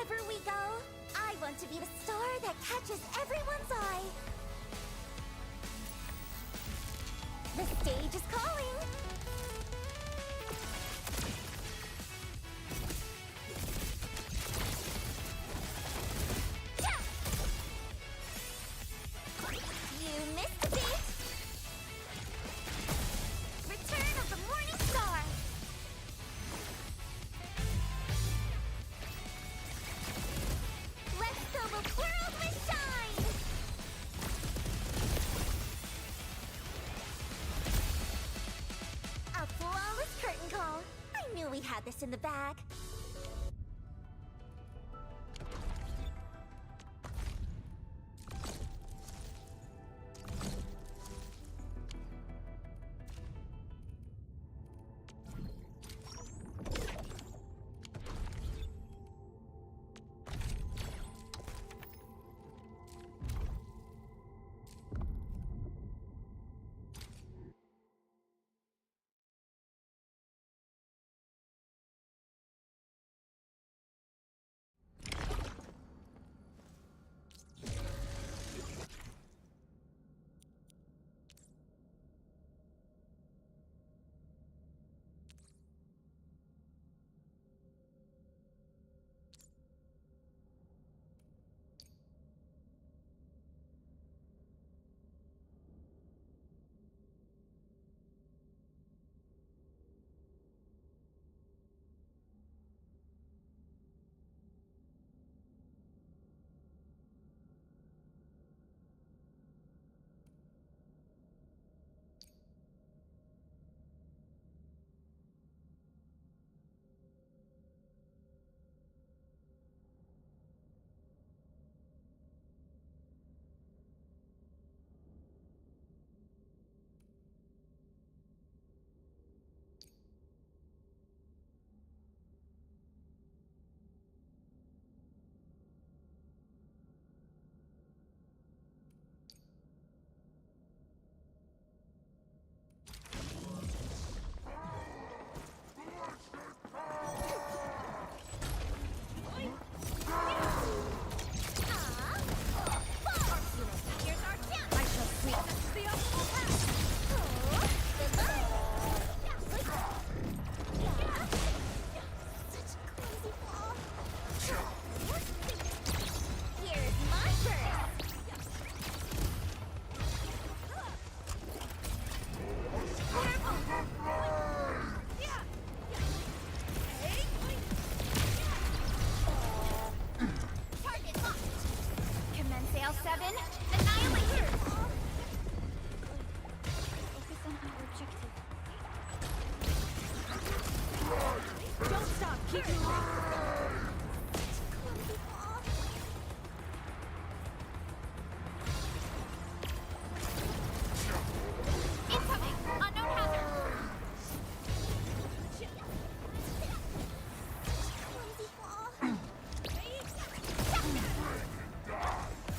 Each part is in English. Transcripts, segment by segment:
Wherever we go, I want to be the star that catches everyone's eye. The stage is calling. Yeah! You missed the beat. Return of the morning star. Let's fill the world with shine. A flawless curtain call. I knew we had this in the bag.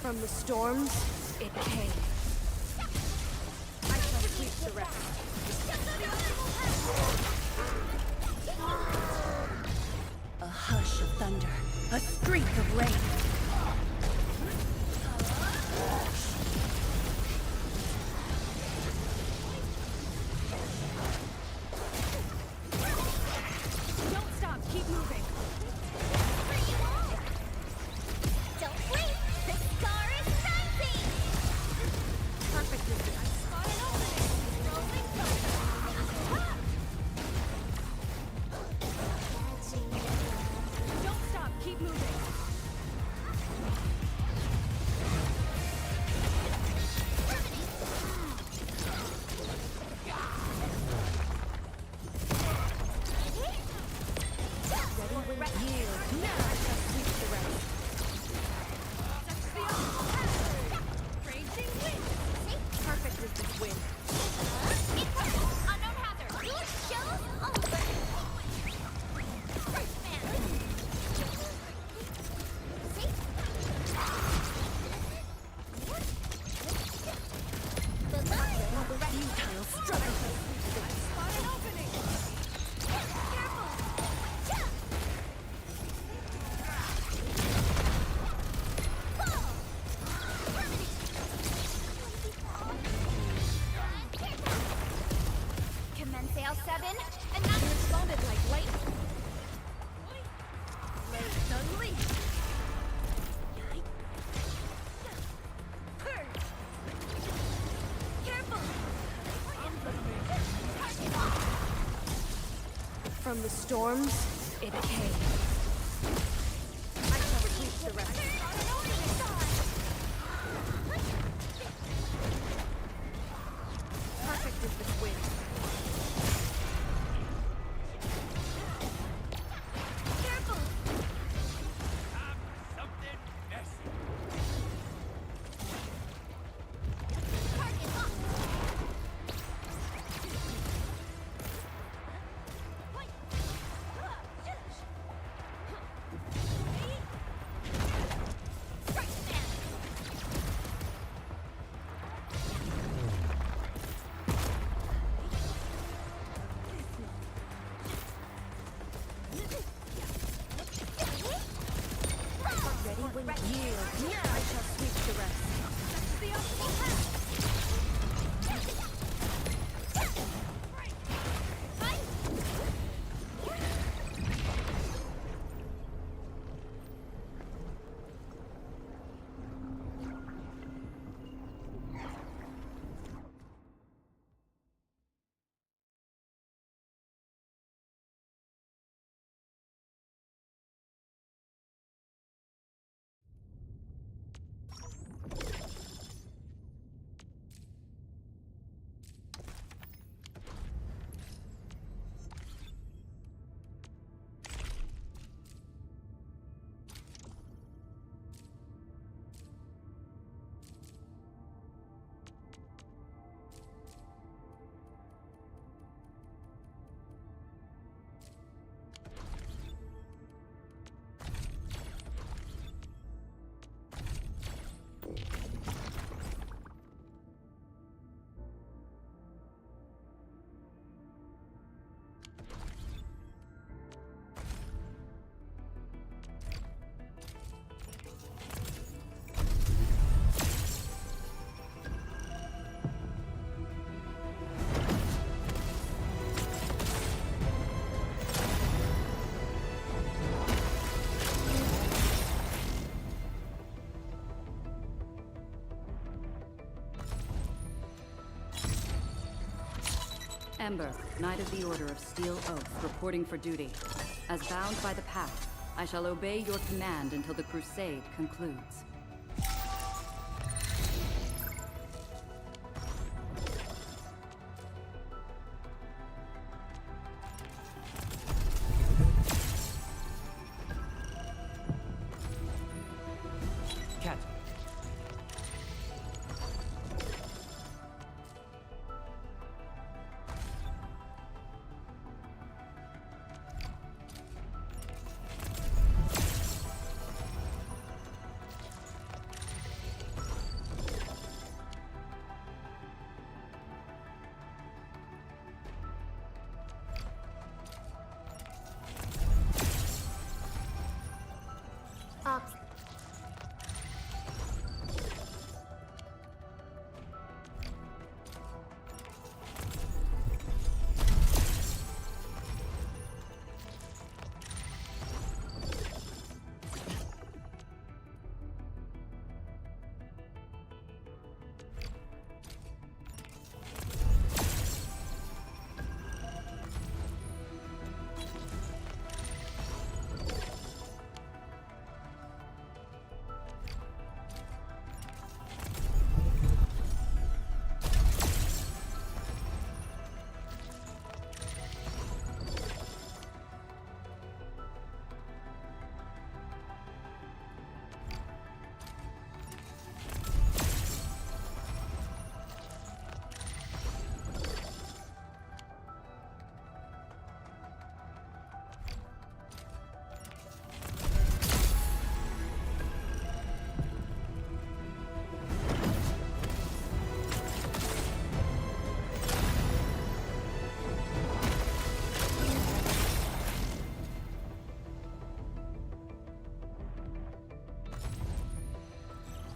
From the storms, it came. I shall sweep the rest. A hush of thunder, a streak of rain. Don't stop, keep moving. Don't blink. The star is rising. Perfectly done. Spot an opening. Rolling Don't stop, keep moving. Ready? Gale 7, and that responded like lightning. Let's unleash. Careful! From the storms, it came. I shall reach the rest. Perfect is this wind. Careful! Something messy. Target locked! Strike stand! Ready when yield. I shall sweep the rest. That's the optimal path! Ember, Knight of the Order of Steel Oath, reporting for duty. As bound by the pact, I shall obey your command until the crusade concludes. Cat. Ops.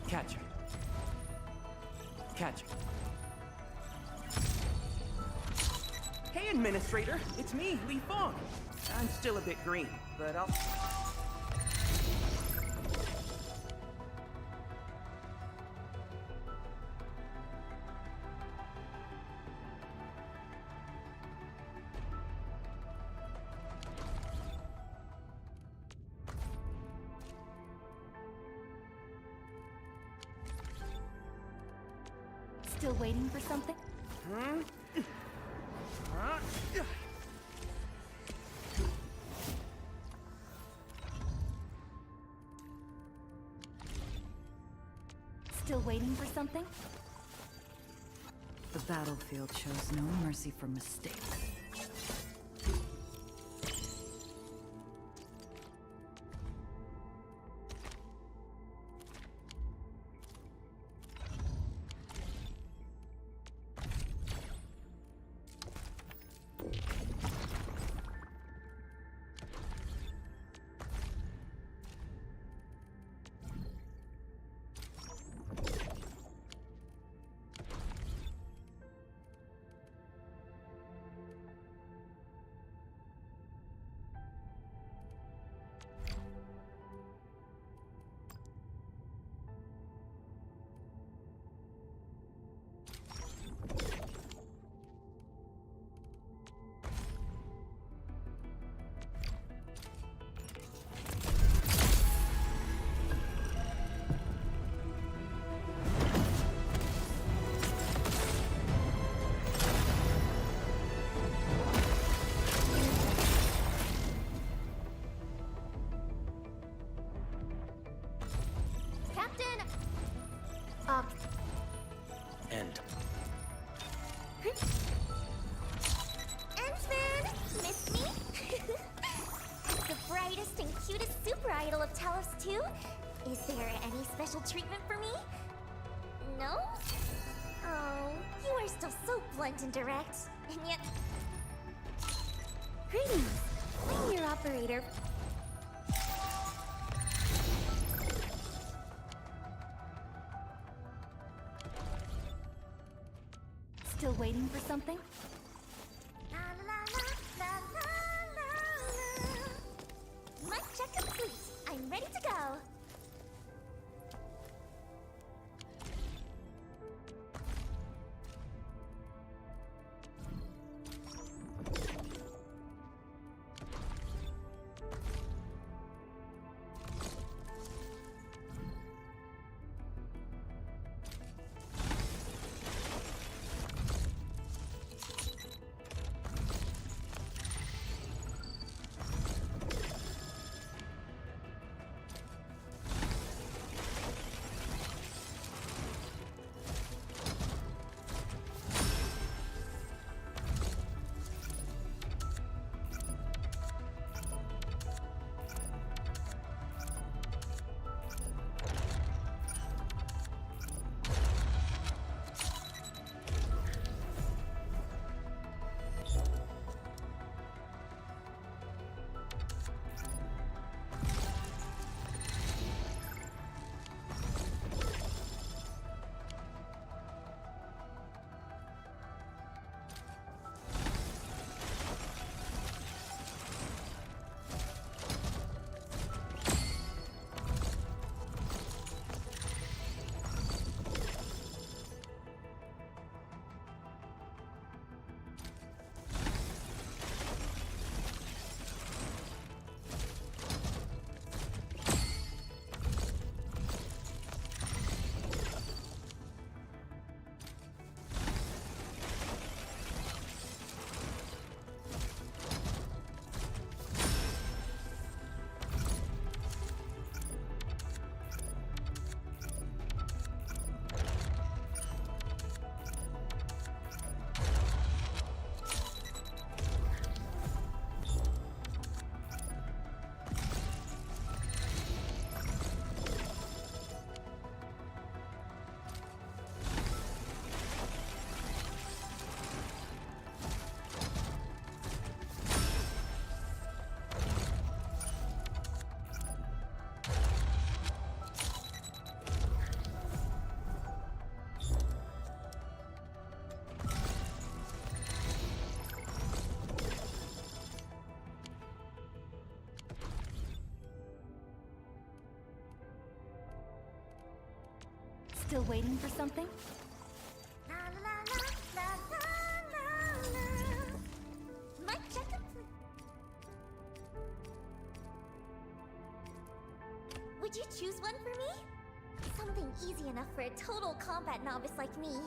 Catch her. Catch her. Hey, Administrator. It's me, Li Fong. I'm still a bit green, but I'll... Still waiting for something? Still waiting for something? The battlefield shows no mercy for mistakes. Captain! End. Endfield! Miss me? The brightest and cutest super idol of Talos 2? Is there any special treatment for me? No? Oh, you are still so blunt and direct, and yet... Greetings! I'm your operator. Still waiting for something? La la la la la la la. Mic check complete. I'm ready to go. Still waiting for something? La la la la la la la. Mic check. Would you choose one for me? Something easy enough for a total combat novice like me.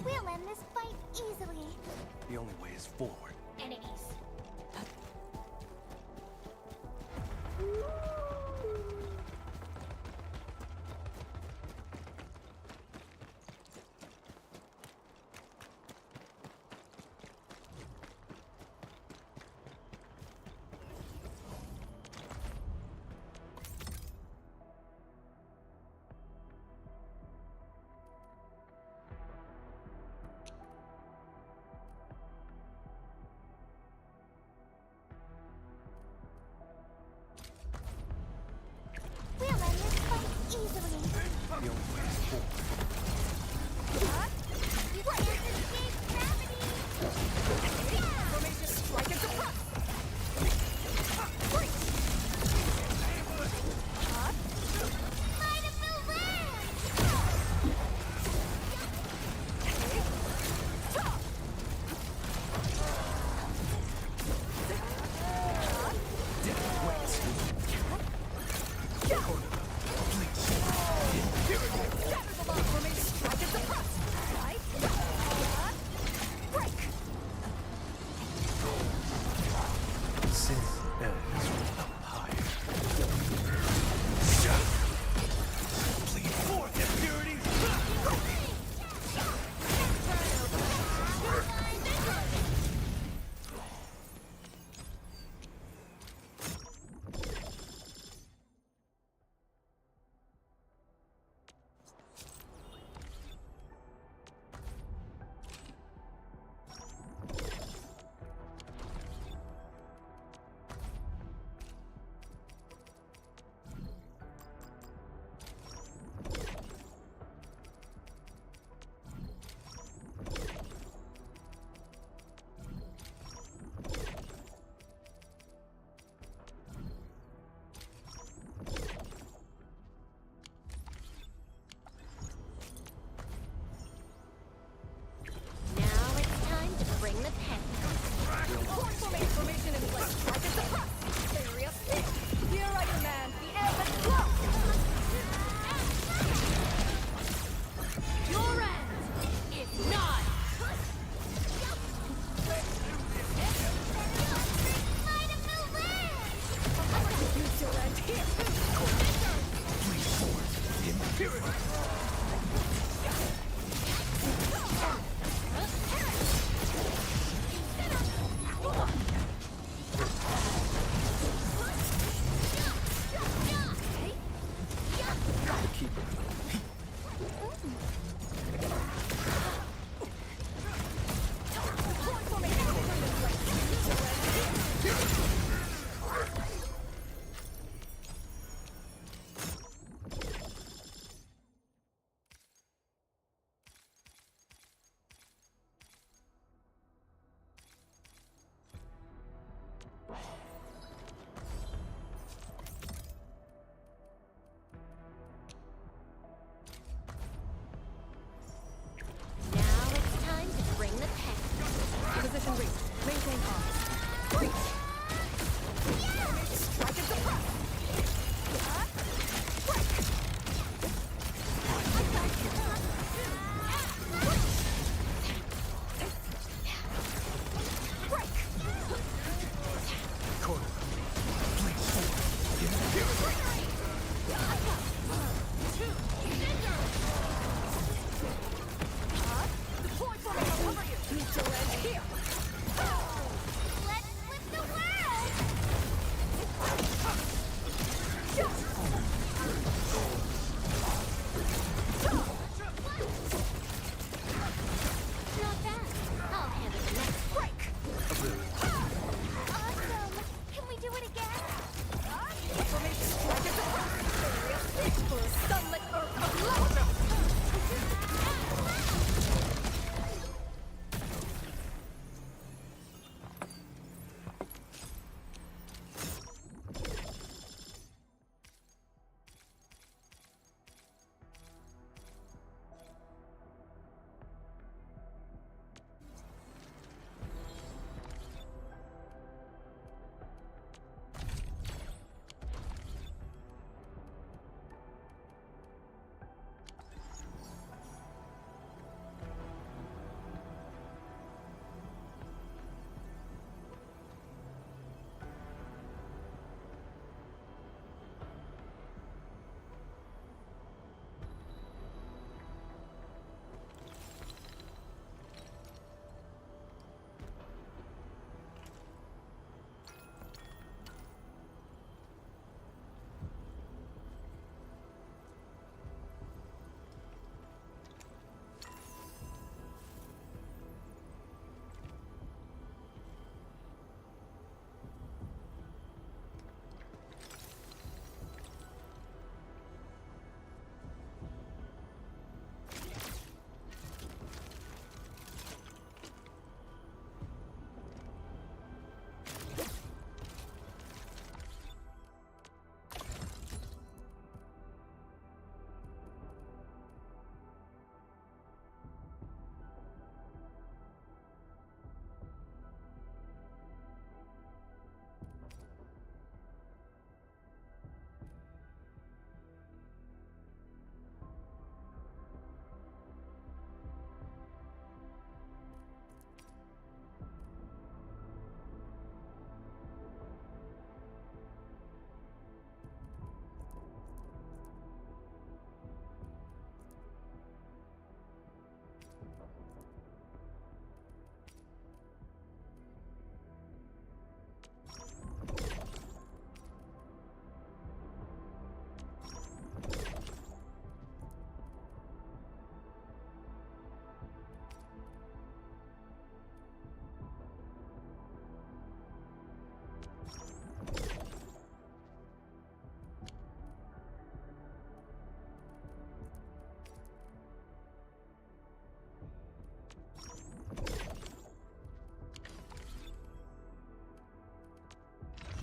We'll end this fight easily. The only way is forward. Enemies.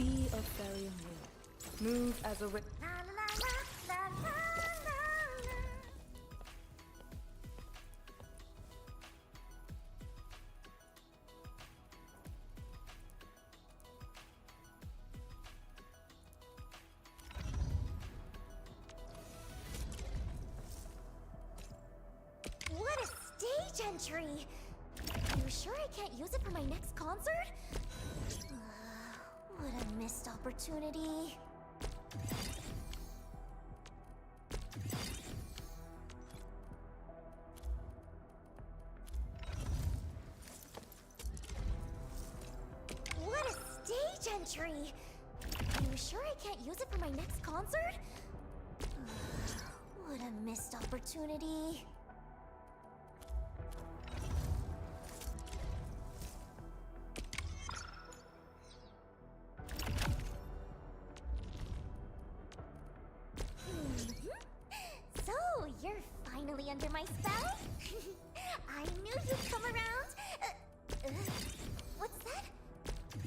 Be a fairy moon. Move as a La la la la la la la. What a stage entry! Are you sure I can't use it for my next concert? What a missed opportunity. What a stage entry! Are you sure I can't use it for my next concert? What a missed opportunity. So, you're finally under my spell? I knew you'd come around. What's that?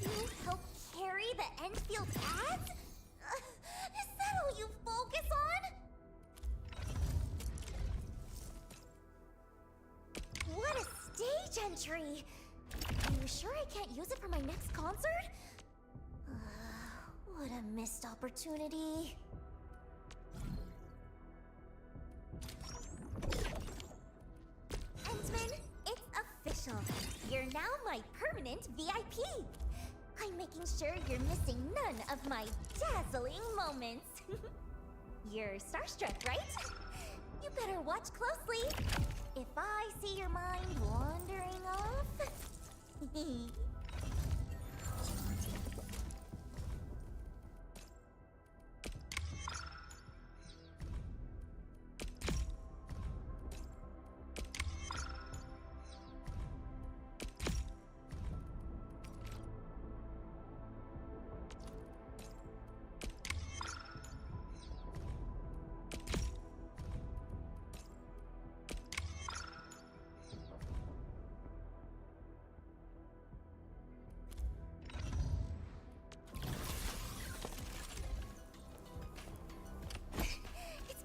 You help carry the Endfield ads? Is that all you focus on? What a stage entry! Are you sure I can't use it for my next concert? What a missed opportunity. Endsman, it's official. You're now my permanent VIP. I'm making sure you're missing none of my dazzling moments. You're starstruck, right? You better watch closely. If I see your mind wandering off...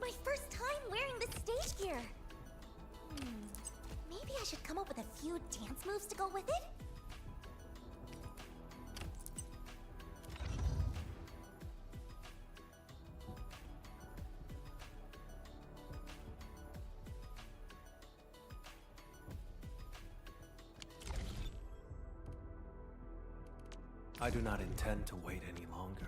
my first time wearing this stage gear. Maybe I should come up with a few dance moves to go with it? I do not intend to wait any longer.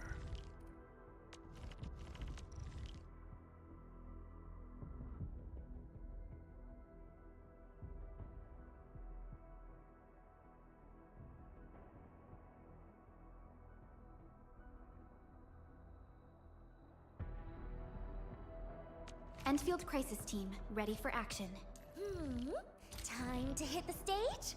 Endfield Crisis Team, ready for action. Time to hit the stage?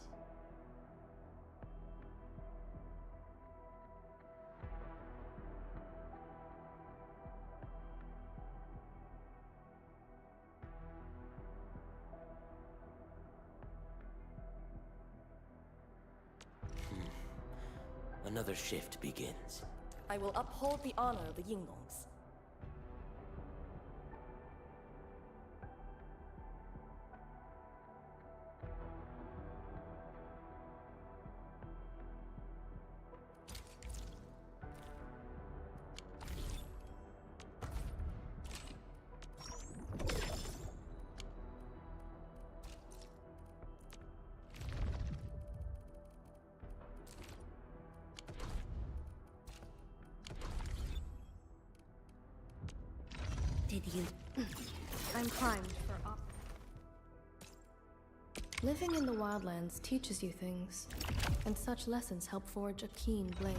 Another shift begins. I will uphold the honor of the Yinglongs. Did you? I'm primed for op. Living in the wildlands teaches you things, and such lessons help forge a keen blade.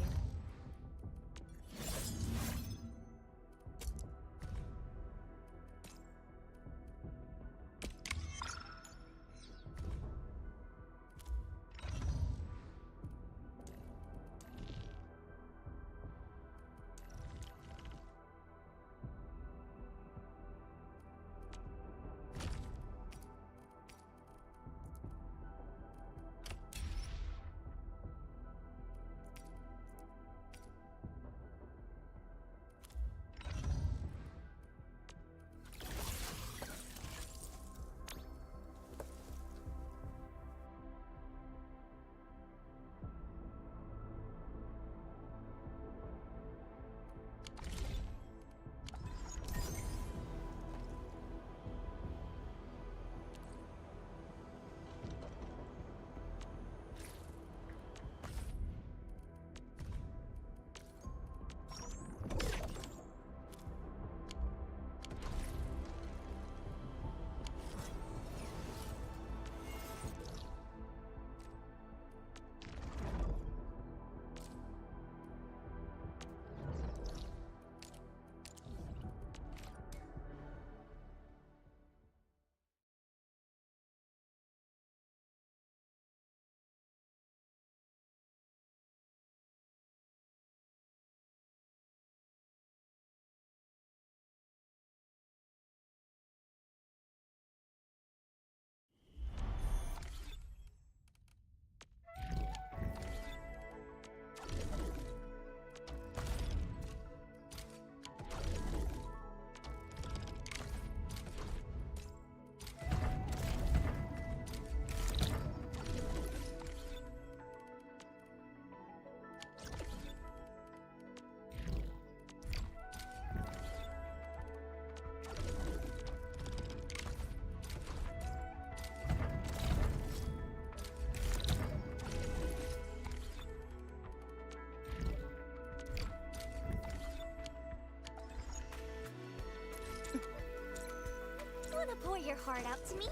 Pour your heart out to me.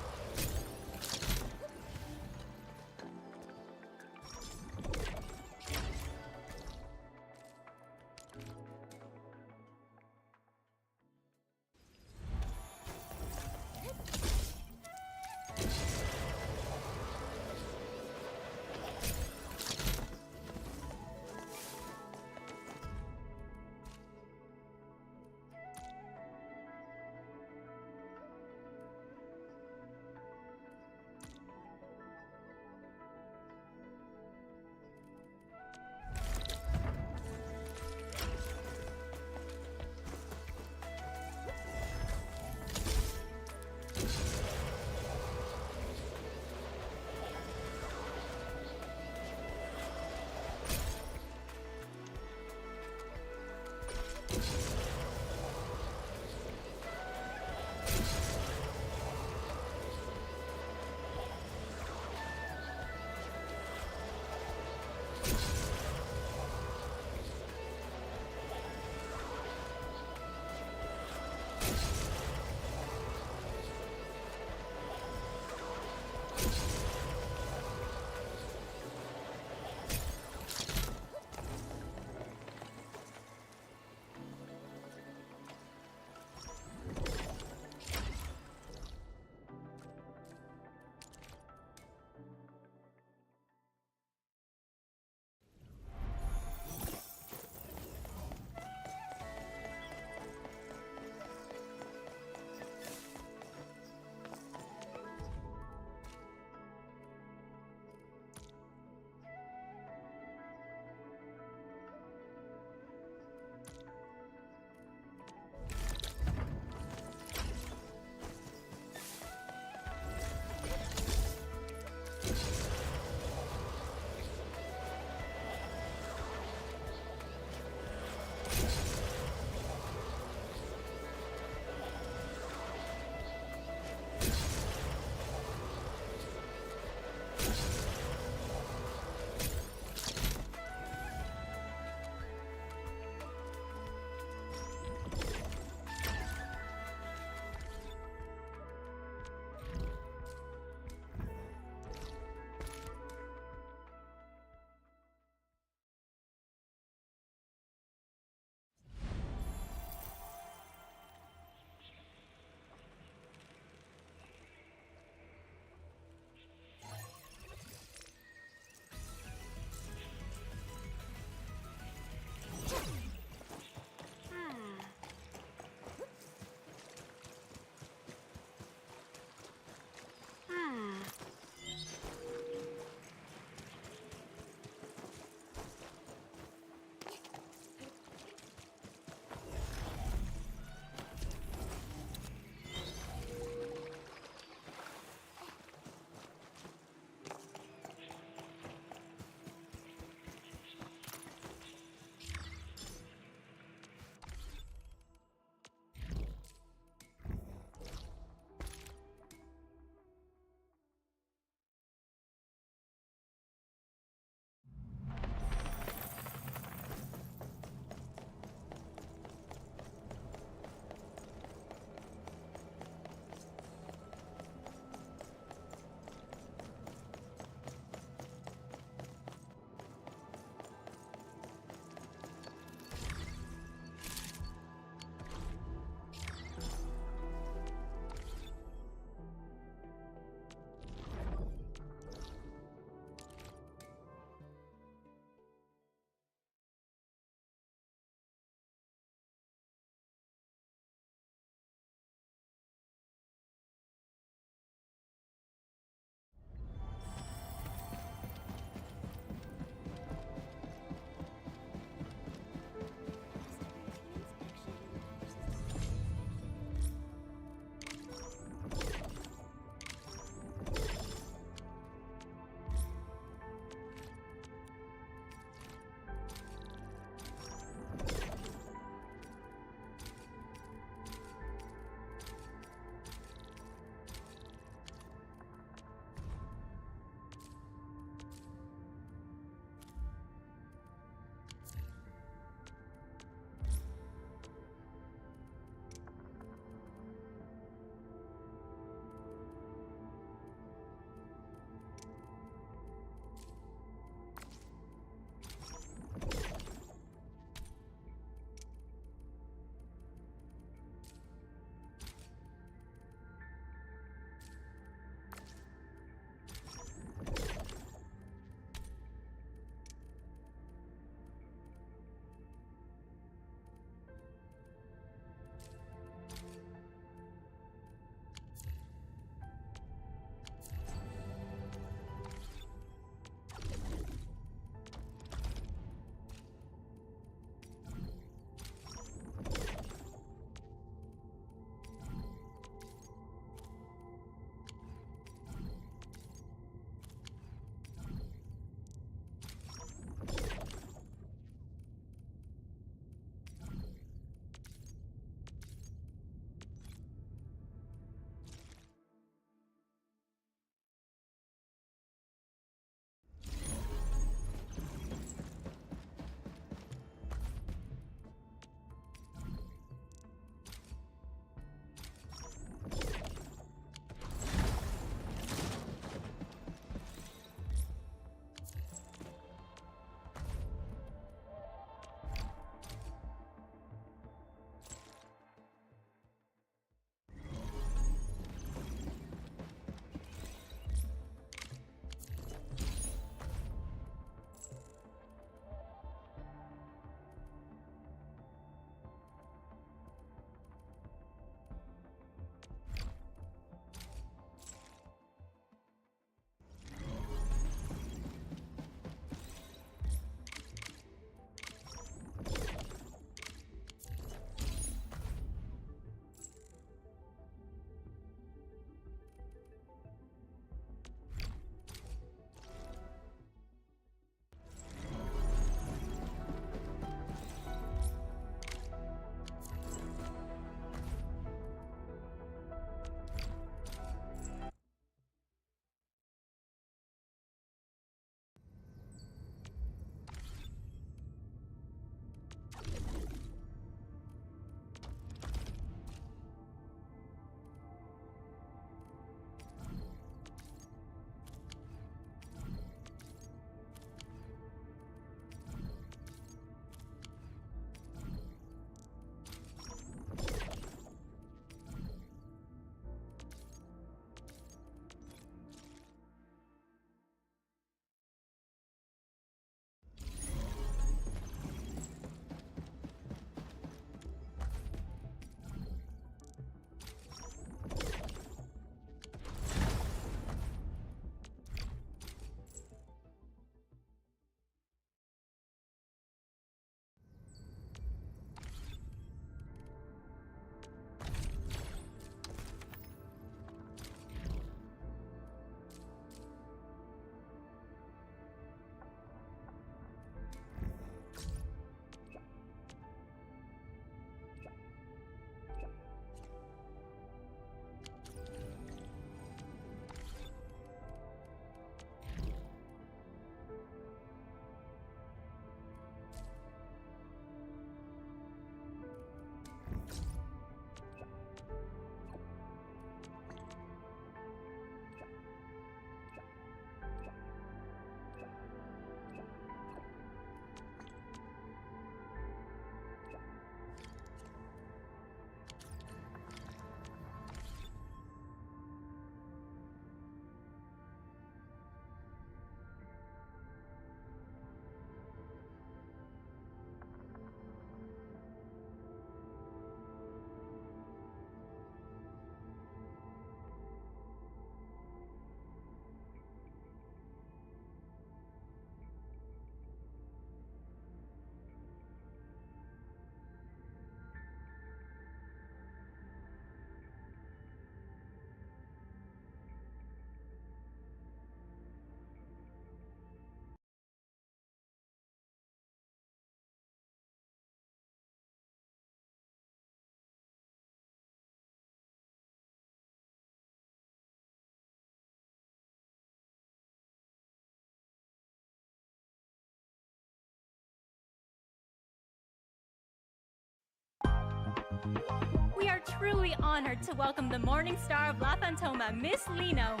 We are truly honored to welcome the morning star of La Fantoma, Miss Liino.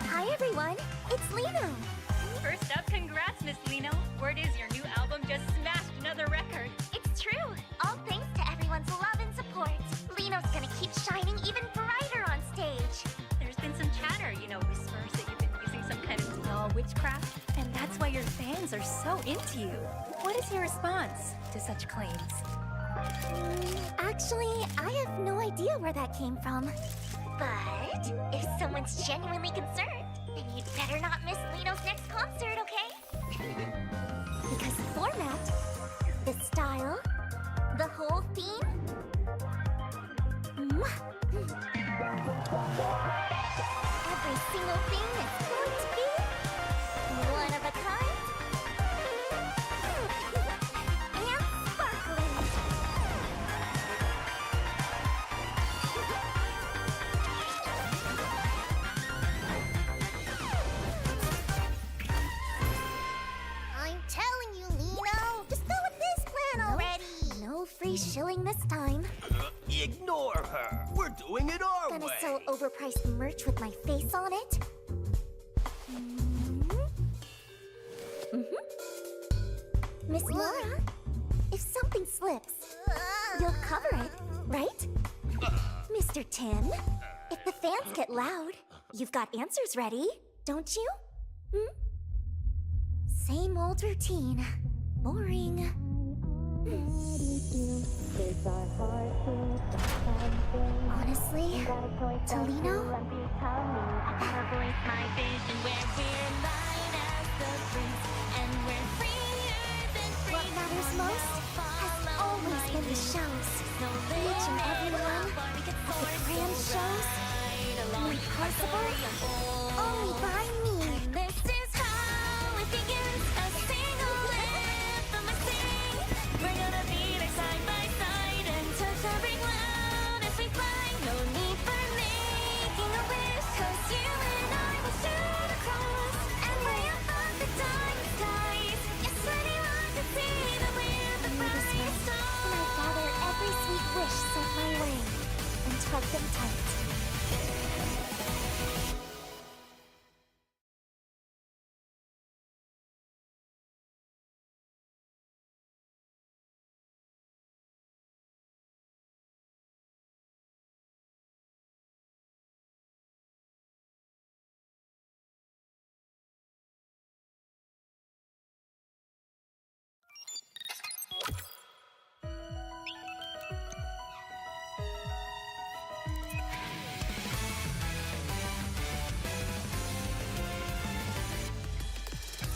Hi everyone, it's Lиино. First up, congrats, Miss Liino. Word is your new album just smashed another record. It's true. All thanks to everyone's love and support. Lino's gonna keep shining even brighter on stage. There's been some chatter, whispers that you've been using some kind of doll witchcraft, and that's why your fans are so into you. What is your response to such claims? Actually, I have no idea where that came from. But if someone's genuinely concerned, then you'd better not miss Lino's next concert, okay? Because the format, the style, the whole theme... Every single thing is going to be one of a kind and sparkling. I'm telling you, Lino, just go with this plan already. No free shilling this time. Ignore her. We're doing it our Gonna way. sell overpriced merch with my face on it. Miss Laura, if something slips, you'll cover it, right? Mr. Tim, if the fans get loud, you've got answers ready, don't you? Same old routine. Boring. Honestly, Lino? What matters most has always been the shows. Each and every one of the grand shows made possible only by me. This is how it begins. A single anthem I sing. We're gonna be there side by side and touch every cloud as we fly. No need for making a wish, 'cause you and I will shoot across and way above the dying skies. Yes, anyone can see that we're the brightest stars. And I gather every sweet wish sent my way and tug them tight.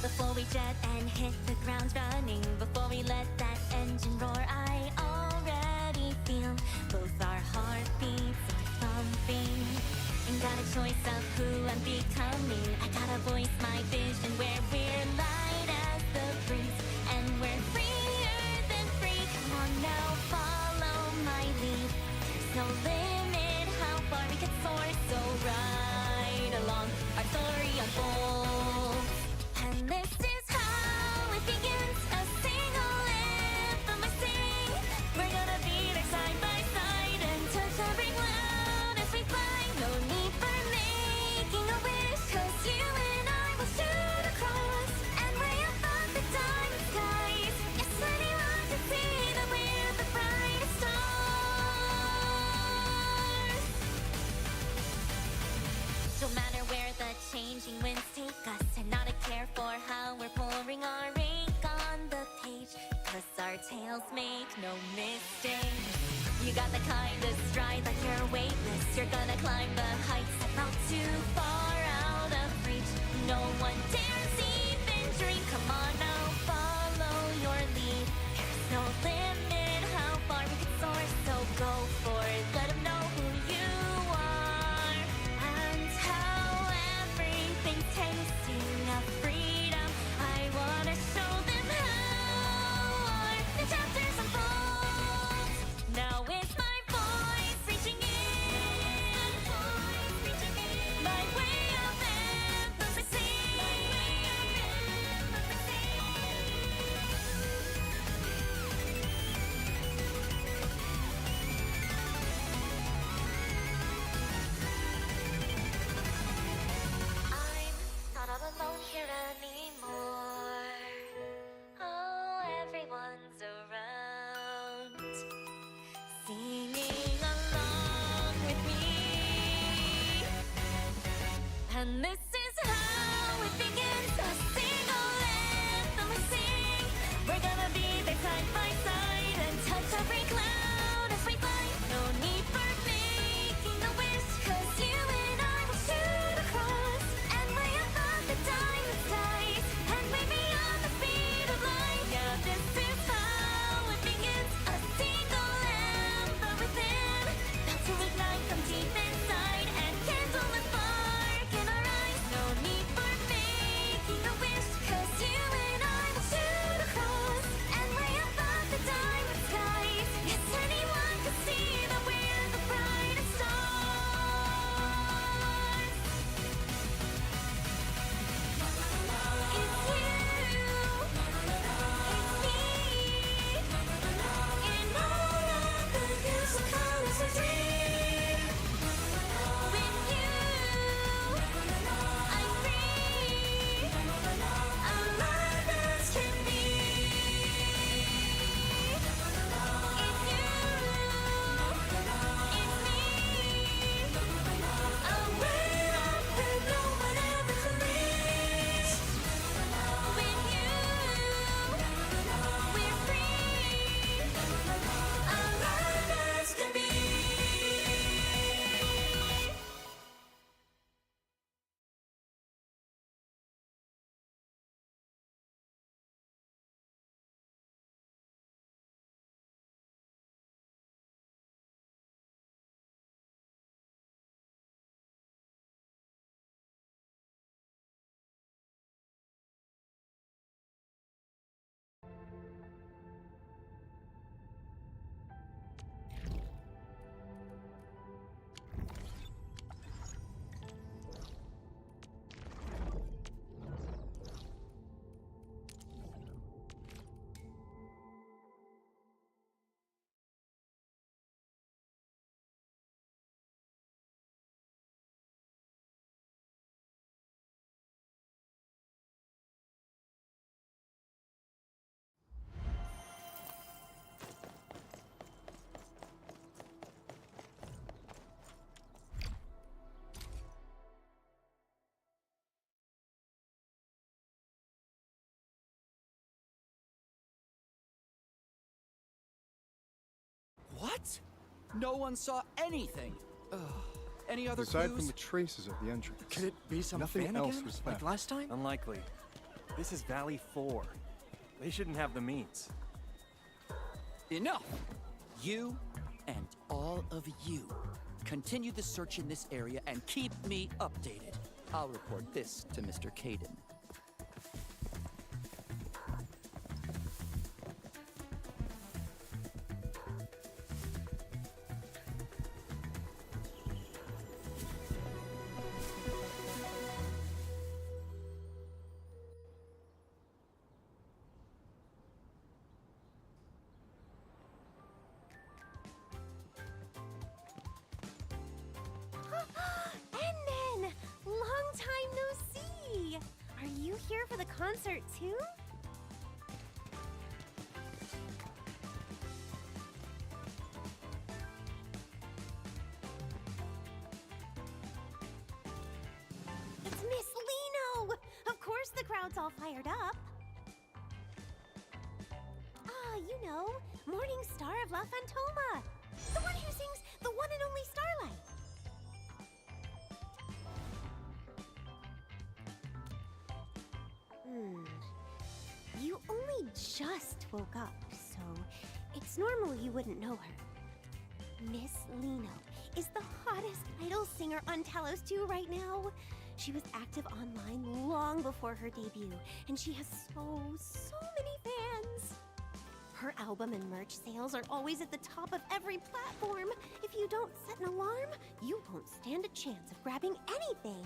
Before we jet and hit the ground running, before we let that engine roar, I already feel both our heartbeats are thumping. And got a choice of who I'm becoming. I gotta voice my vision where we're light as the breeze, and we're freer than free. Come on now, follow my lead. There's no limit how far we can soar, so ride along, our story unfolds. And this is how it begins. A single anthem I sing. We're gonna be there side by side and touch every cloud as we fly. No need for making a wish, 'cause you and I will shoot across and way above the dying skies. Yes, anyone can see that we're the brightest stars. Don't matter where the changing winds take us, and not a care for how we're pouring our ink on the page, 'cause our tales make no mistake. You got the kind of stride like you're weightless. You're gonna climb the heights that not too far out of reach. No one dares even dream. Come on now, follow your lead. There's no limit how far we can soar, so go for it. Let them know who you are and how everything's tasting of freedom. I wanna show them how the chapters unfold. Now it's my voice reaching in, my way of anthems I sing. What? No one saw anything. Ugh. Any other Aside clues? from the traces of the entrance, Could it be some nothing fan else again, was like found. last time? Unlikely. This is Valley 4. They shouldn't have the means. Enough! You and all of you continue the search in this area and keep me updated. I'll report this to Mr. Caden. Endman! Long time no see! Are you here for the concert too? It's Miss Lino! Of course the crowd's all fired up. Ah, you know, Morning Star of La Fantoma. The one who sings the one and only Starlight. You only just woke up, so it's normal you wouldn't know her. Miss Lino is the hottest idol singer on Talos 2 right now. She was active online long before her debut, and she has so many fans. Her album and merch sales are always at the top of every platform. If you don't set an alarm, you won't stand a chance of grabbing anything.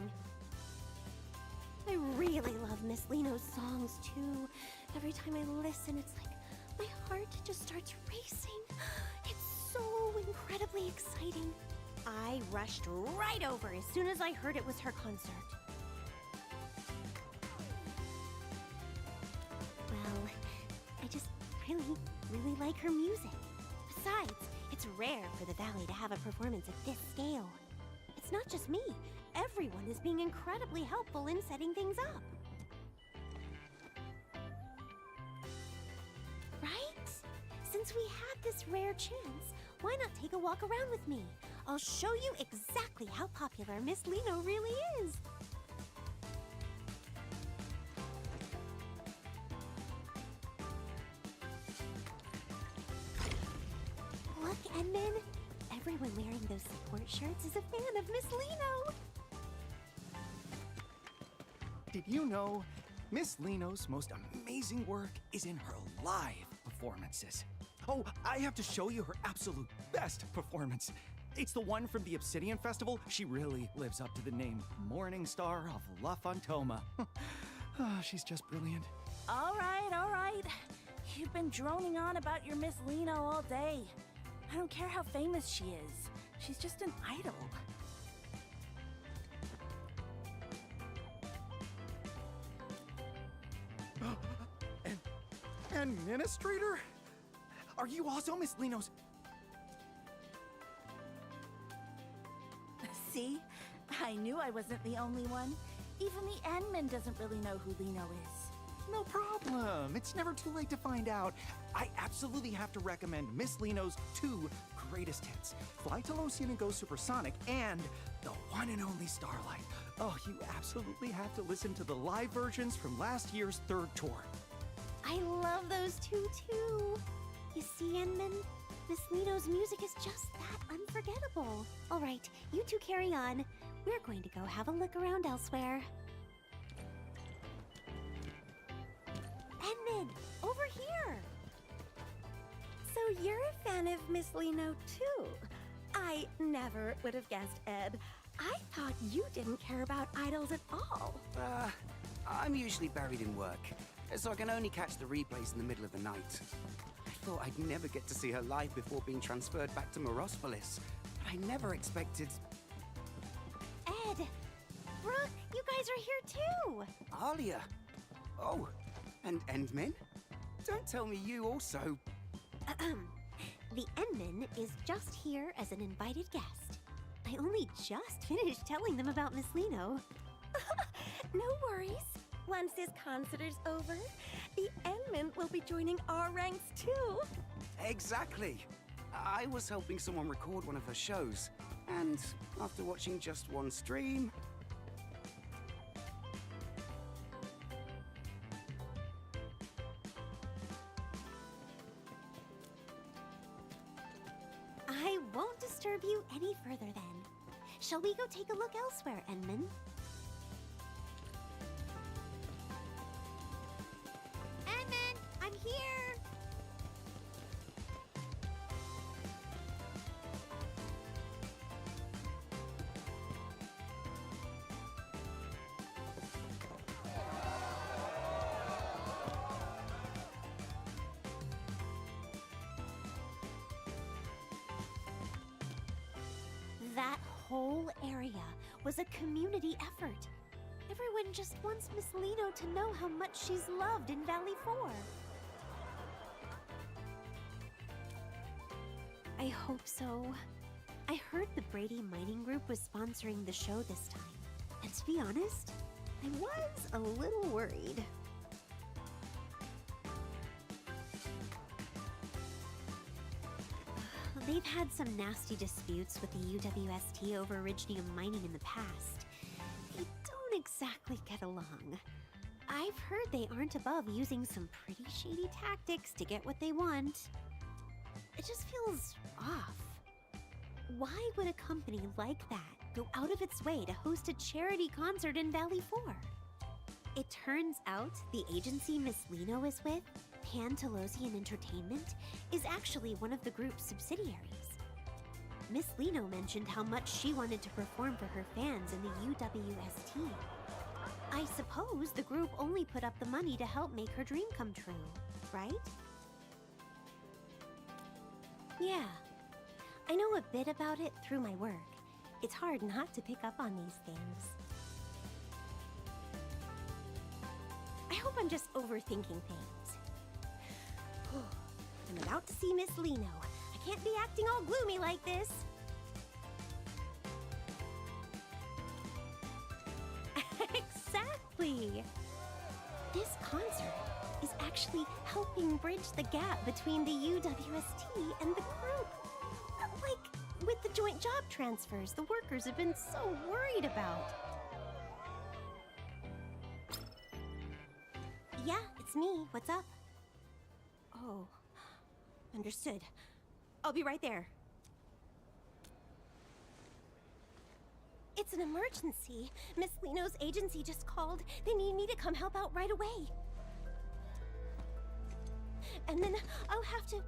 I really love Miss Lino's songs, too. Every time I listen, it's like my heart just starts racing. It's so incredibly exciting. I rushed right over as soon as I heard it was her concert. Well, I just really like her music. Besides, it's rare for the Valley to have a performance at this scale. It's not just me. Everyone is being incredibly helpful in setting things up. Right? Since we had this rare chance, why not take a walk around with me? I'll show you exactly how popular Miss Lino really is. Look, Endman. Everyone wearing those support shirts is a fan of Miss Lino. Did you know Miss Lino's most amazing work is in her live performances? Oh, I have to show you her absolute best performance. It's the one from the Obsidian Festival. She really lives up to the name Morning Star of La Fantoma. Oh, she's just brilliant. All right. You've been droning on about your Miss Lino all day. I don't care how famous she is. She's just an idol. Administrator? Are you also Miss Lino's? See? I knew I wasn't the only one. Even the Endman doesn't really know who Lino is. No problem. It's never too late to find out. I absolutely have to recommend Miss Lino's 2 greatest hits, Fly to Locian and Go Supersonic, and the one and only Starlight. Oh, you absolutely have to listen to the live versions from last year's 3rd tour. I love those two, too. You see, Endman? Miss Lino's music is just that unforgettable. All right, you two carry on. We're going to go have a look around elsewhere. Endman, over here! So you're a fan of Miss Lino, too? I never would have guessed, Ed. I thought you didn't care about idols at all. I'm usually buried in work, so I can only catch the replays in the middle of the night. I thought I'd never get to see her live before being transferred back to Morospolis, but I never expected... Ed! Brooke, you guys are here too! Alia! Oh, and Endman? Don't tell me you also... The Endman is just here as an invited guest. I only just finished telling them about Miss Lino. No worries. Once this concert is over, the Endman will be joining our ranks too. Exactly. I was helping someone record one of her shows, and after watching just one stream... I won't disturb you any further then. Shall we go take a look elsewhere, Enman? Enman, I'm here! That whole area was a community effort. Everyone just wants Miss Lino to know how much she's loved in Valley 4. I hope so. I heard the Brady Mining Group was sponsoring the show this time. And to be honest, I was a little worried. They've had some nasty disputes with the UWST over Originium mining in the past. They don't exactly get along. I've heard they aren't above using some pretty shady tactics to get what they want. It just feels off. Why would a company like that go out of its way to host a charity concert in Valley 4? It turns out the agency Miss Lino is with, Pantalosian Entertainment, is actually one of the group's subsidiaries. Miss Lino mentioned how much she wanted to perform for her fans in the UWST. I suppose the group only put up the money to help make her dream come true, right? Yeah, I know a bit about it through my work. It's hard not to pick up on these things. I hope I'm just overthinking things. I'm about to see Miss Lino. I can't be acting all gloomy like this. Exactly! This concert is actually helping bridge the gap between the UWST and the group. Like, with the joint job transfers the workers have been so worried about. Yeah, it's me. What's up? Oh, understood. I'll be right there. It's an emergency. Miss Lino's agency just called. They need me to come help out right away. And then I'll have to...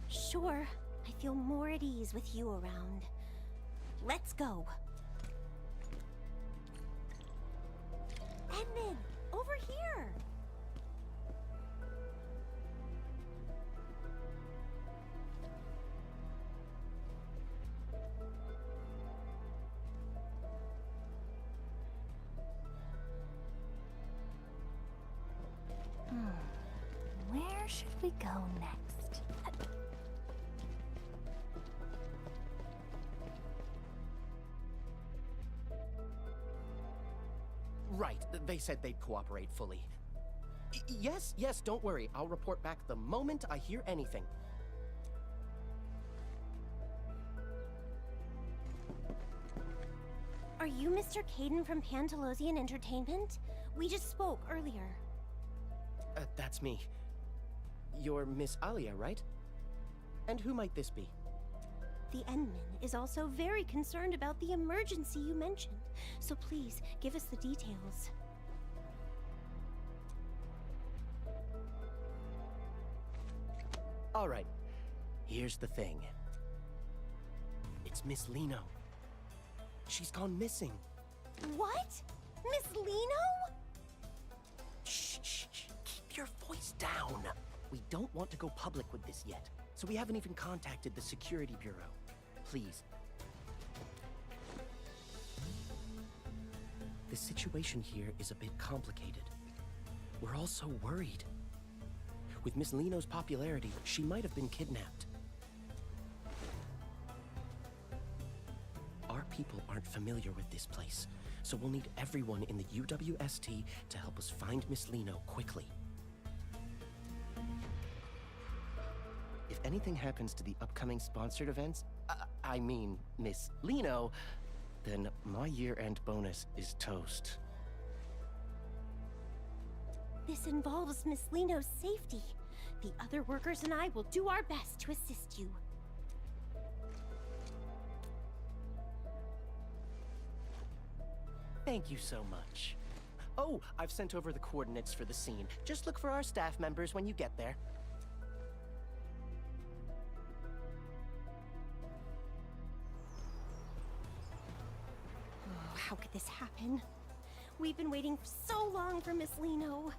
Sure, I feel more at ease with you around. Let's go. Edmund, over here! Where should we go next? Right, they said they'd cooperate fully. Yes, don't worry. I'll report back the moment I hear anything. Are you Mr. Caden from Pantalosian Entertainment? We just spoke earlier. That's me. You're Miss Alia, right? And who might this be? The Endman is also very concerned about the emergency you mentioned, so please give us the details. All right, here's the thing. It's Miss Lino. She's gone missing. What? Miss Lino? Shh. Keep your voice down. We don't want to go public with this yet, so we haven't even contacted the Security Bureau. Please. The situation here is a bit complicated. We're all so worried. With Miss Lino's popularity, she might have been kidnapped. Our people aren't familiar with this place, so we'll need everyone in the UWST to help us find Miss Lino quickly. if anything happens to the upcoming sponsored events, I mean, Miss Lino, then my year-end bonus is toast. This involves Miss Lino's safety. The other workers and I will do our best to assist you. Thank you so much. Oh, I've sent over the coordinates for the scene. Just look for our staff members when you get there. Oh, how could this happen? We've been waiting so long for Miss Lino.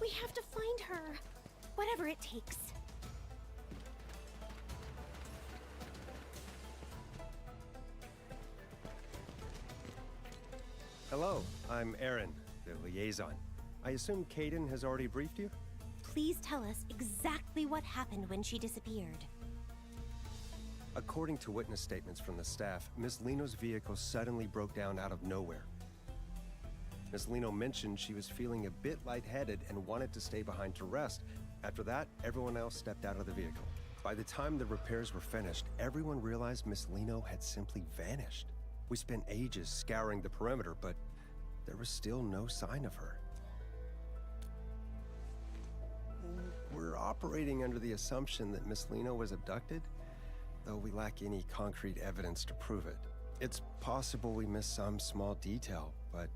We have to find her, whatever it takes. Hello, I'm Aaron, the liaison. I assume Kaden has already briefed you? Please tell us exactly what happened when she disappeared. According to witness statements from the staff, Miss Lino's vehicle suddenly broke down out of nowhere. Miss Lino mentioned she was feeling a bit lightheaded and wanted to stay behind to rest. After that, everyone else stepped out of the vehicle. By the time the repairs were finished, everyone realized Miss Lino had simply vanished. We spent ages scouring the perimeter, but there was still no sign of her. We're operating under the assumption that Miss Lino was abducted, though we lack any concrete evidence to prove it. It's possible we missed some small detail, but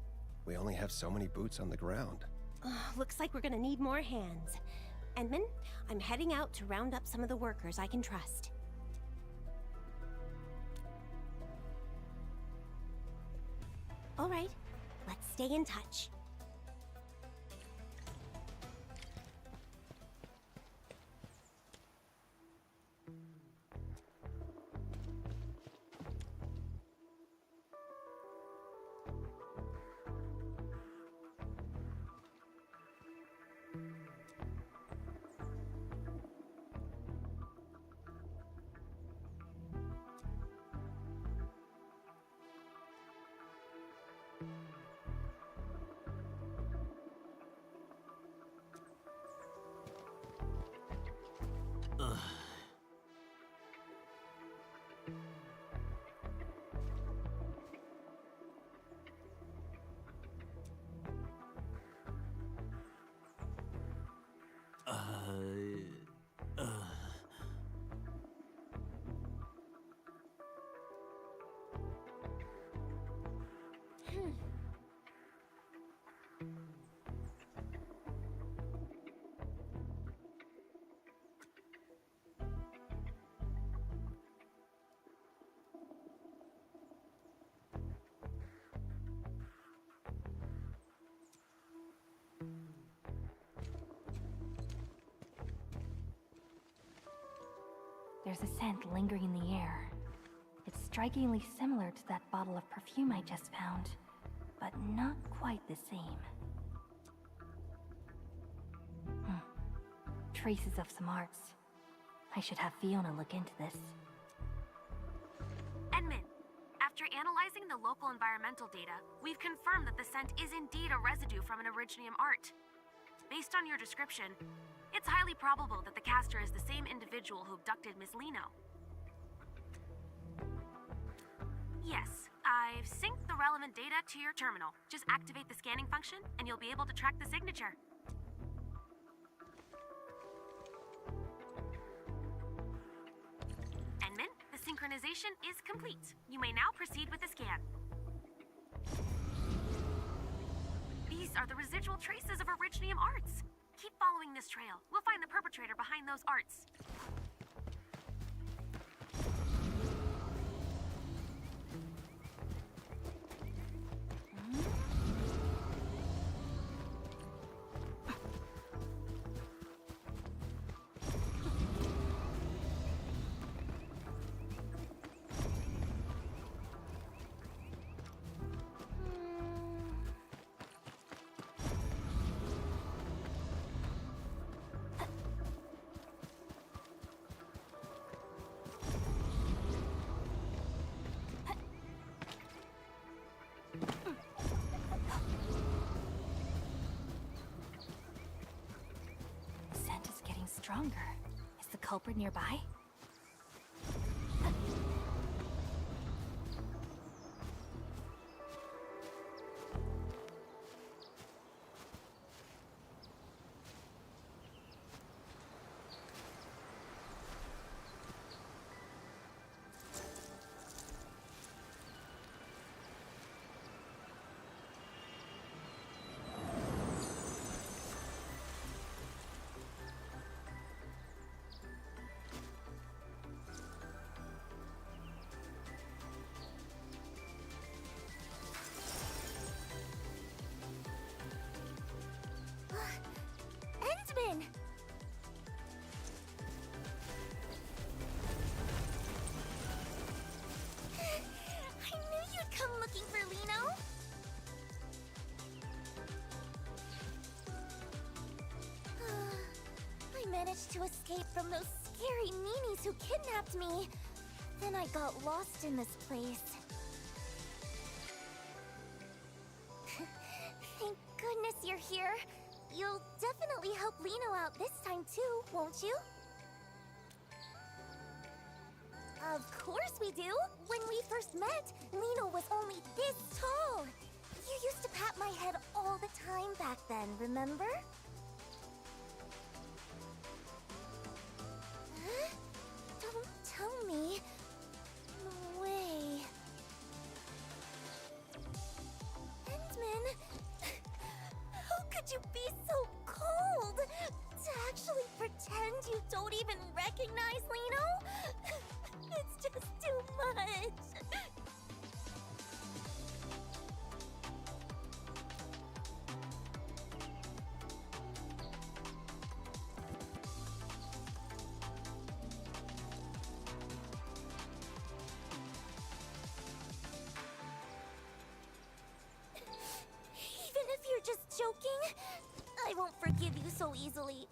we only have so many boots on the ground. Looks like we're gonna need more hands. Edmund, I'm heading out to round up some of the workers I can trust. All right, let's stay in touch. There's a scent lingering in the air. It's strikingly similar to that bottle of perfume I just found, but not quite the same. Traces of some arts. I should have Fiona look into this. Edmund, after analyzing the local environmental data, we've confirmed that the scent is indeed a residue from an Originium art. Based on your description, it's highly probable that the caster is the same individual who abducted Miss Lino. Yes, I've synced the relevant data to your terminal. Just activate the scanning function, and you'll be able to track the signature. Edmund, the synchronization is complete. You may now proceed with the scan. These are the residual traces of Originium arts. Keep following this trail. We'll find the perpetrator behind those arts. Stronger. Is the culprit nearby? Endman! I knew you'd come looking for Lino! I managed to escape from those scary meanies who kidnapped me. Then I got lost in this place. Thank goodness you're here. You'll definitely help Lino out this time too, won't you? Of course we do! When we first met, Lino was only this tall! You used to pat my head all the time back then, remember? Huh? Don't tell me. No way. Endman, how could you be so cold? To actually pretend you don't even recognize Lino? It's just too much. Even if you're just joking, I won't forgive you so easily.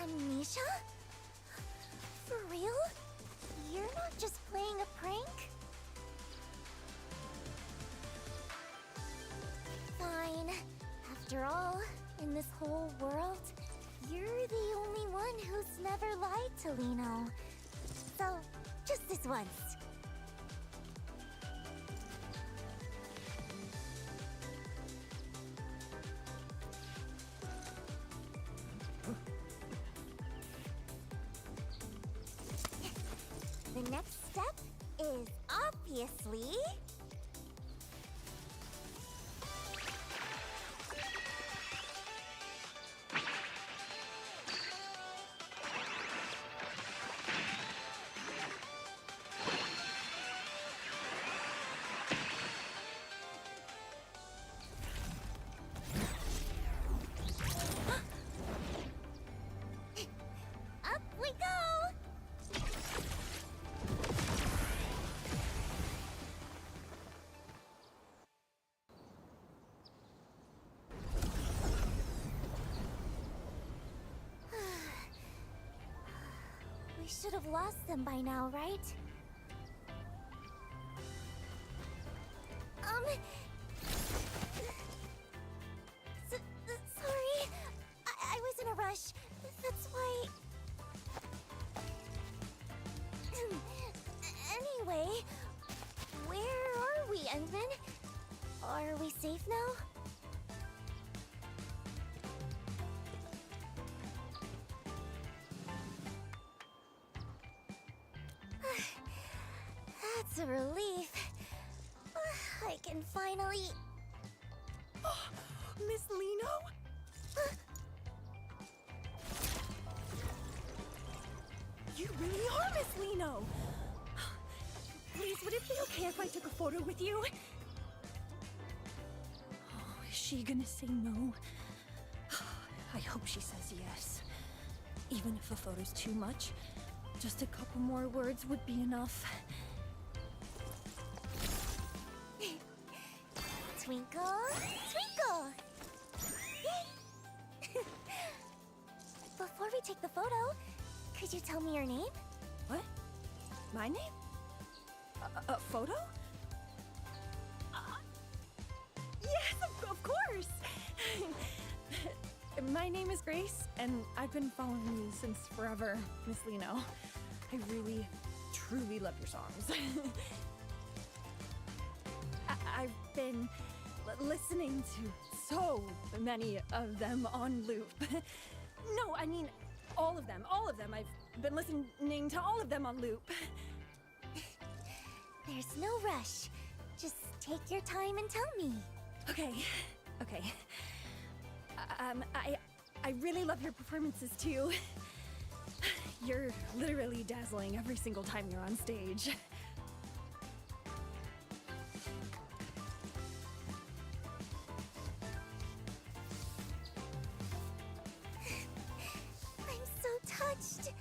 Amnesia? For real? You're not just playing a prank? Fine. After all, in this whole world, you're the only one who's never lied to Lino. So, just this once. The next step is obviously... Up we go! We should have lost them by now, right? Sorry. I was in a rush. That's why... Anyway, where are we, Endman? Are we safe now? That's a relief. I can finally... Miss Lino? You really are Miss Lino! Please, would it be okay if I took a photo with you? Oh, is she gonna say no? I hope she says yes. Even if a photo's too much, just a couple more words would be enough. Twinkle, twinkle! Before we take the photo, could you tell me your name? What? My name? A photo? Yes, of course! My name is Grace, and I've been following you since forever, Miss Lino. I really, truly love your songs. I've been listening to so many of them on loop. No, I mean, all of them. I've been listening to all of them on loop. There's no rush. Just take your time and tell me. Okay. I really love your performances too. You're literally dazzling every single time you're on stage. I'm so touched.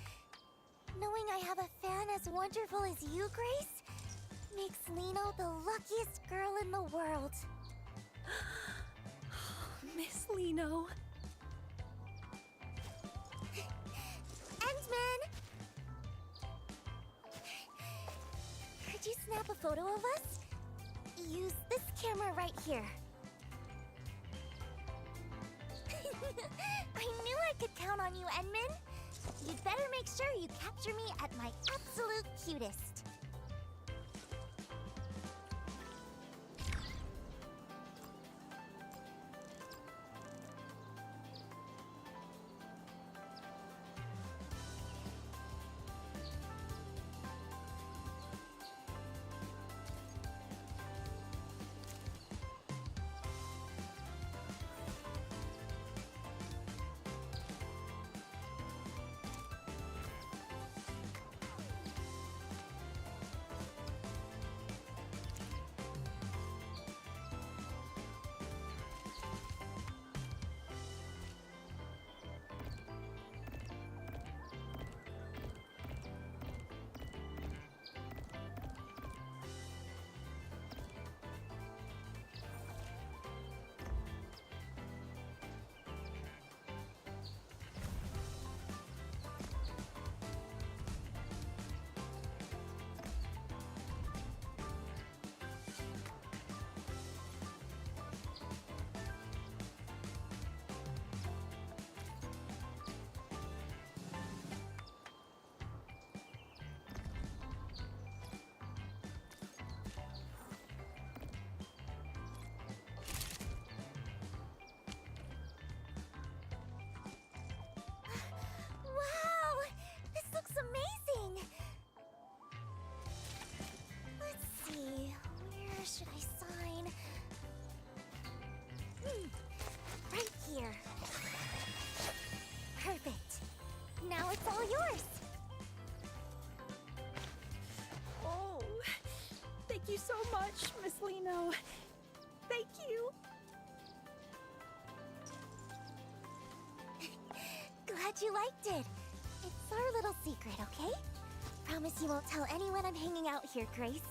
Knowing I have a fan as wonderful as you, Grace, makes Lino the luckiest girl in the world. Miss Lino. Endman! Could you snap a photo of us? Use this camera right here. I knew I could count on you, Endman. You'd better make sure you capture me at my absolute cutest. Should I sign? Right here. Perfect. Now it's all yours. Oh, thank you so much, Miss Lino. Thank you. Glad you liked it. It's our little secret, okay? Promise you won't tell anyone I'm hanging out here, Grace.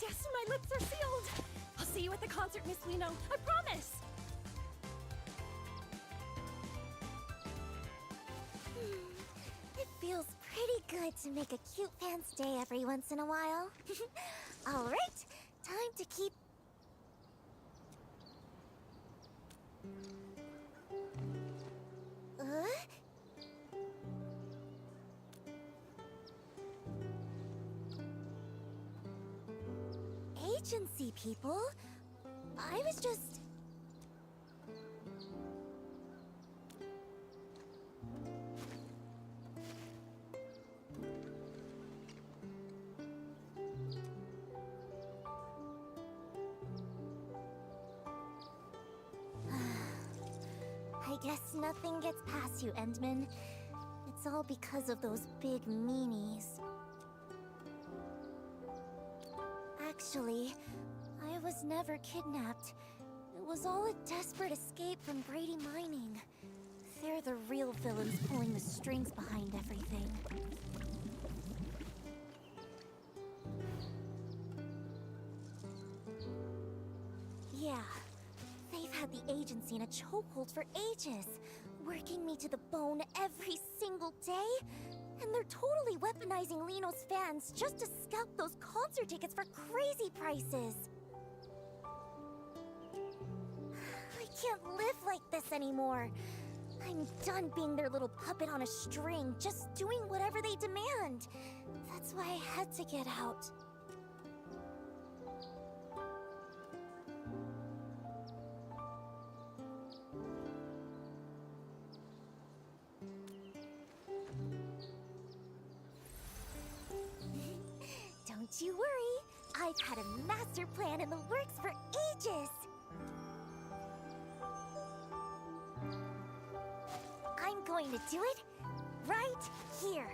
Yes, my lips are sealed. I'll see you at the concert, Miss Lino. I promise. It feels pretty good to make a cute fan's day every once in a while. All right, time to keep... Agency people? I was just... I guess nothing gets past you, Endman. It's all because of those big meanies. Actually, I was never kidnapped. It was all a desperate escape from Brady Mining. They're the real villains pulling the strings behind everything. Yeah, they've had the agency in a chokehold for ages, working me to the bone every single day, And they're totally weaponizing Liino's fans just to scalp those concert tickets for crazy prices. I can't live like this anymore. I'm done being their little puppet on a string, just doing whatever they demand. That's why I had to get out. Don't you worry, I've had a master plan in the works for ages. I'm going to do it right here.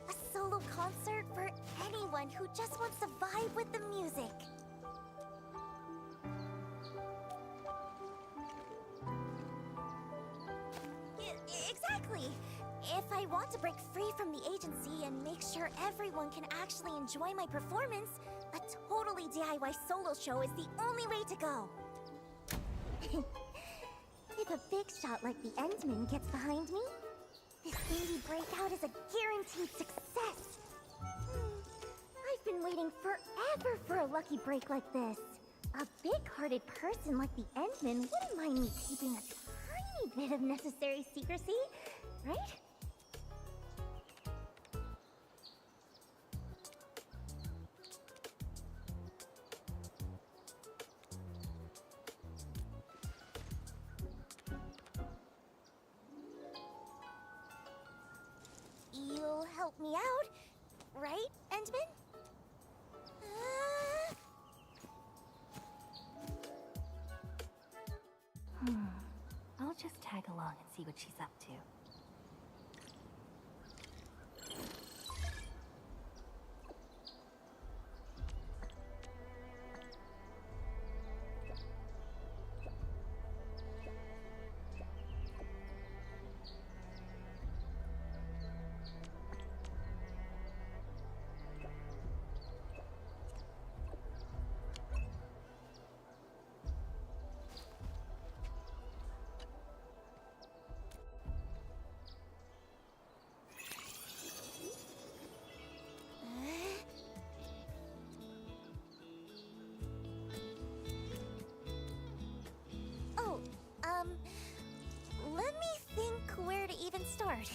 A solo concert for anyone who just wants to vibe with the music. Exactly. If I want to break free from the agency and make sure everyone can actually enjoy my performance, a totally DIY solo show is the only way to go. If a big shot like the Endman gets behind me, this indie breakout is a guaranteed success. I've been waiting forever for a lucky break like this. A big-hearted person like the Endman wouldn't mind me keeping a tiny bit of necessary secrecy, right? You'll help me out, right, Endman? I'll just tag along and see what she's up to. Let me think where to even start.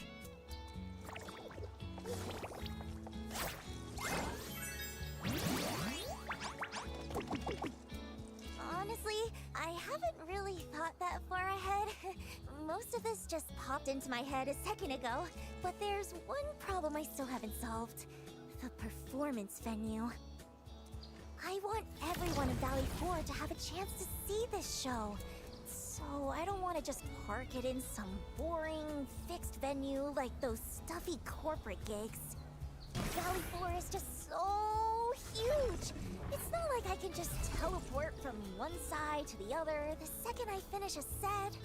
Honestly, I haven't really thought that far ahead. Most of this just popped into my head a second ago, but there's one problem I still haven't solved. The performance venue. I want everyone in Valley 4 to have a chance to see this show. So I don't want to just park it in some boring, fixed venue like those stuffy corporate gigs. Valley 4 is just so huge! It's not like I can just teleport from one side to the other the second I finish a set.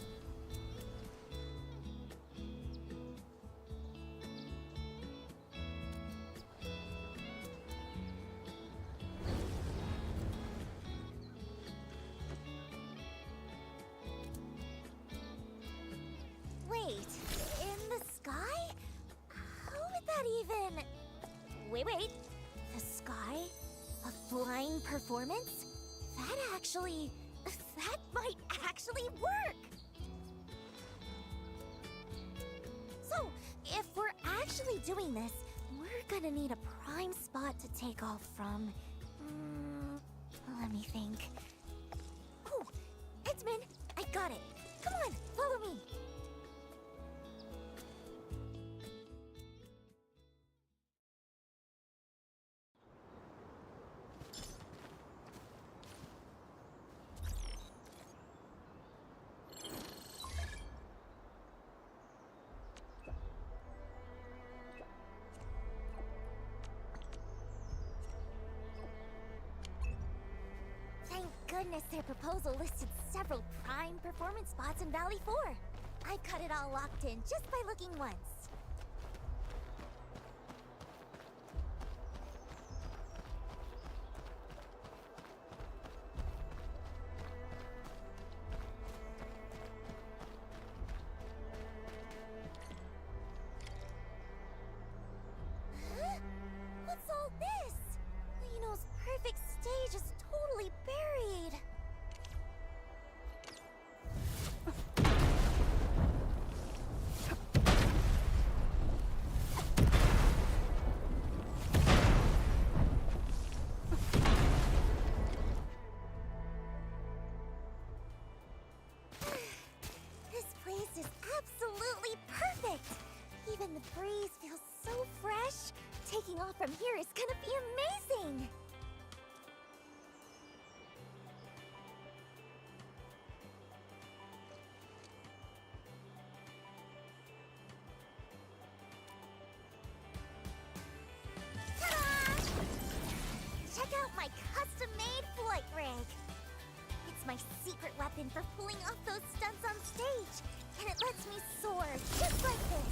Wait, in the sky? How would that even... Wait. The sky? A flying performance? That might actually work! So, if we're actually doing this, we're gonna need a prime spot to take off from. Let me think. Oh, Edmund, I got it. Come on, follow me. Thank goodness their proposal listed several prime performance spots in Valley 4. I cut it all locked in just by looking once. breeze feels so fresh. Taking off from here is gonna be amazing! Ta-da! Check out my custom-made flight rig! It's my secret weapon for pulling off those stunts on stage, and it lets me soar just like this.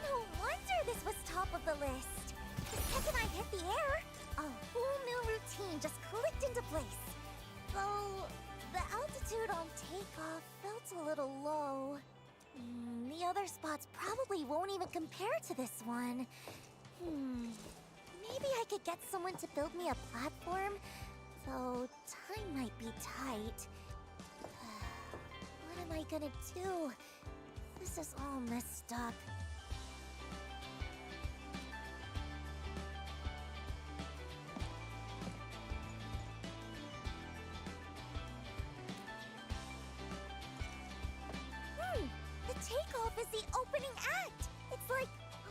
No wonder this was top of the list. The second I hit the air, a whole new routine just clicked into place. Though the altitude on takeoff felt a little low. The other spots probably won't even compare to this one. Maybe I could get someone to build me a platform, though time might be tight. What am I gonna do? This is all messed up. The takeoff is the opening act! It's like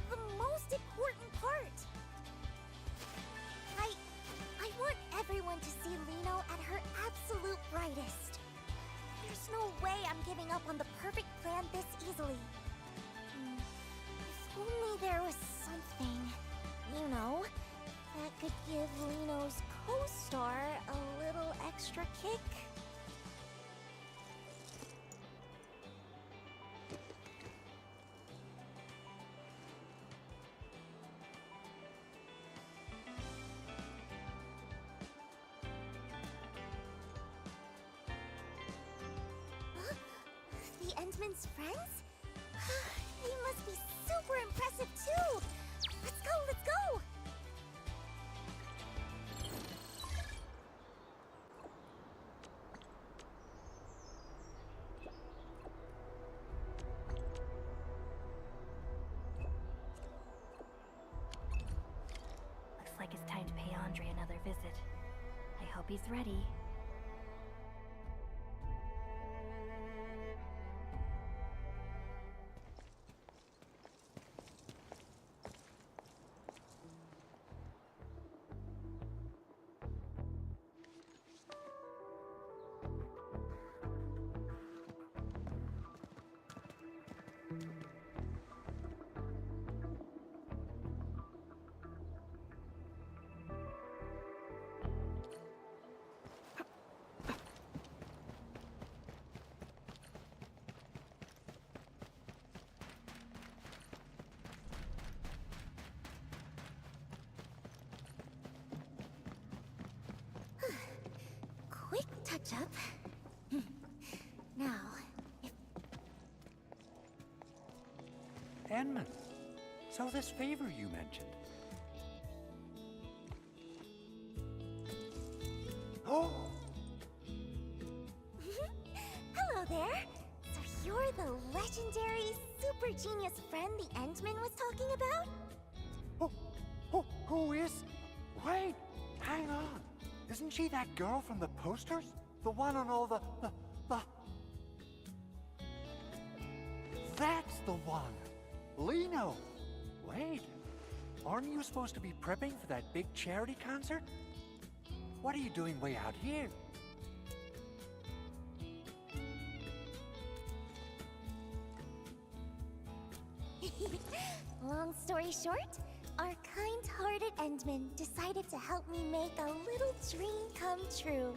the most important part. I want everyone to see Lino at her absolute brightest. There's no way I'm giving up on the perfect plan this easily. If only there was something, you know, that could give Lino's co-star a little extra kick. The Endman's friends? They must be super impressive too! Let's go, let's go! Looks like it's time to pay Andre another visit. I hope he's ready. Quick touch-up. Now, if... Enman, so this favor you mentioned. Oh! Hello there! So you're the legendary, super genius friend the Endman was talking about? Who is... Wait, hang on. Isn't she that girl from the posters? The one on all the... That's the one! Lino! Wait, aren't you supposed to be prepping for that big charity concert? What are you doing way out here? Long story short, our kind-hearted Endman decided to help me make a little dream come true.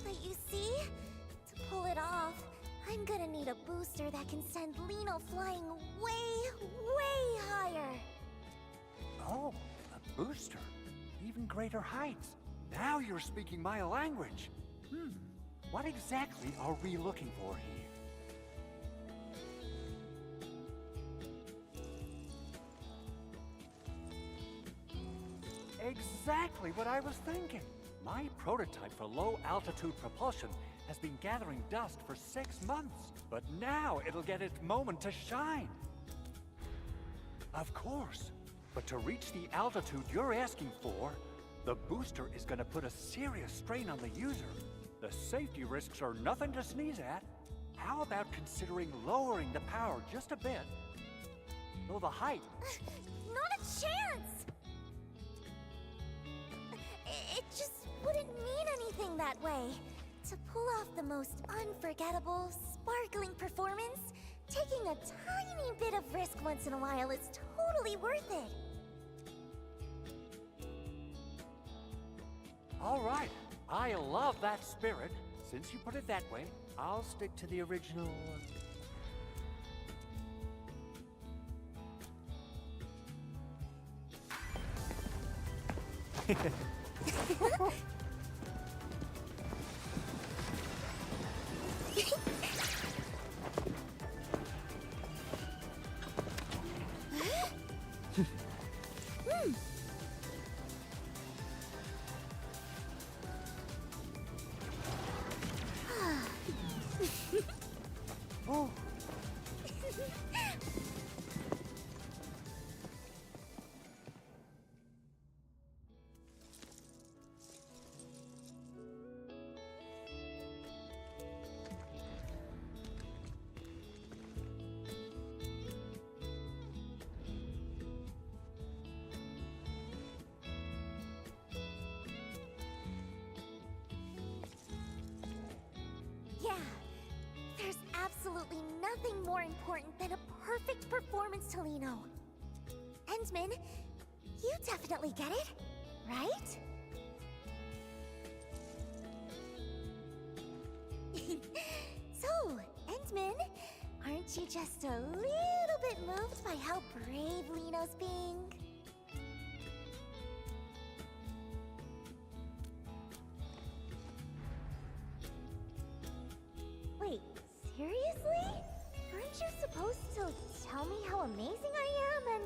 But you see, to pull it off, I'm gonna need a booster that can send Lino flying way, way higher. Oh, a booster. Even greater heights. Now you're speaking my language. What exactly are we looking for here? Exactly what I was thinking. My prototype for low-altitude propulsion has been gathering dust for 6 months, but now it'll get its moment to shine. Of course, but to reach the altitude you're asking for, the booster is going to put a serious strain on the user. The safety risks are nothing to sneeze at. How about considering lowering the power just a bit? Though the height... Not a chance! It just wouldn't mean anything that way. To pull off the most unforgettable, sparkling performance, taking a tiny bit of risk once in a while is totally worth it. All right, I love that spirit. Since you put it that way, I'll stick to the original... Oh. Yeah, there's absolutely nothing more important than a perfect performance to Lino. Endman, you definitely get it, right? So, Endman, aren't you just a little bit moved by how brave Lino's being? Wait, seriously? Aren't you supposed to tell me how amazing I am and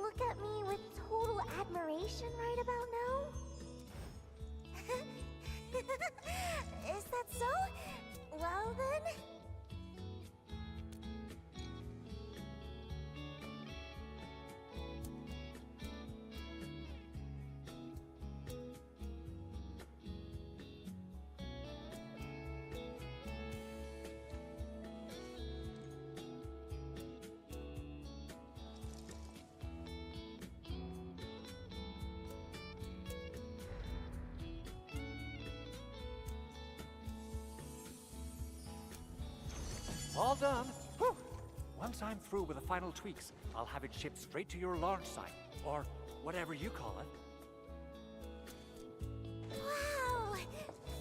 look at me with total admiration right about now? Is that so? Well then... All done. Whew. Once I'm through with the final tweaks, I'll have it shipped straight to your launch site, or whatever you call it. Wow!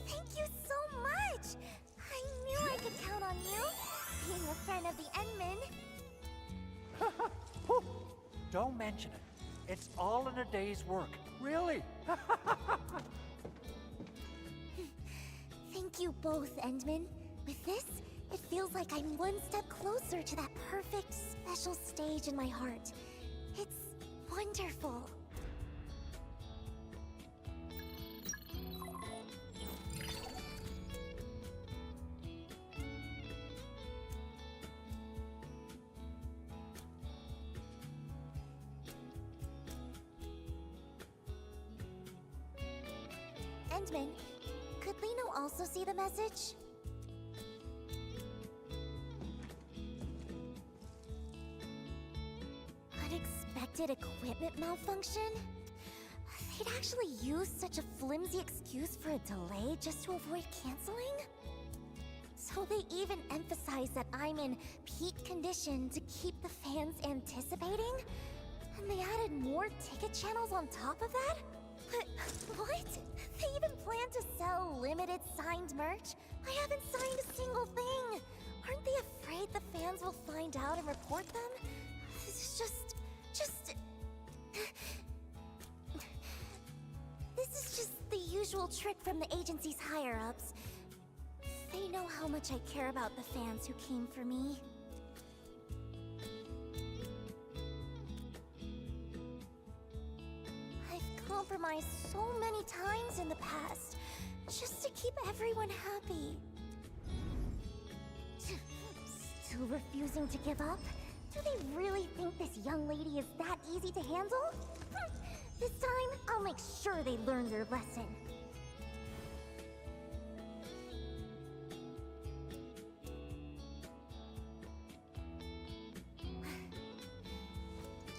Thank you so much! I knew I could count on you, being a friend of the Endman. Don't mention it. It's all in a day's work. Really? Thank you both, Endman. With this, it feels like I'm one step closer to that perfect, special stage in my heart. It's wonderful. Endman, could Lino also see the message? Unexpected equipment malfunction? They'd actually use such a flimsy excuse for a delay just to avoid canceling? So they even emphasize that I'm in peak condition to keep the fans anticipating? And they added more ticket channels on top of that? But what? They even plan to sell limited signed merch? I haven't signed a single thing! Aren't they afraid the fans will find out and report them? This is just... This is just the usual trick from the agency's higher-ups. They know how much I care about the fans who came for me. I've compromised so many times in the past, just to keep everyone happy. Still refusing to give up? Do they really think this young lady is that easy to handle? This time, I'll make sure they learn their lesson.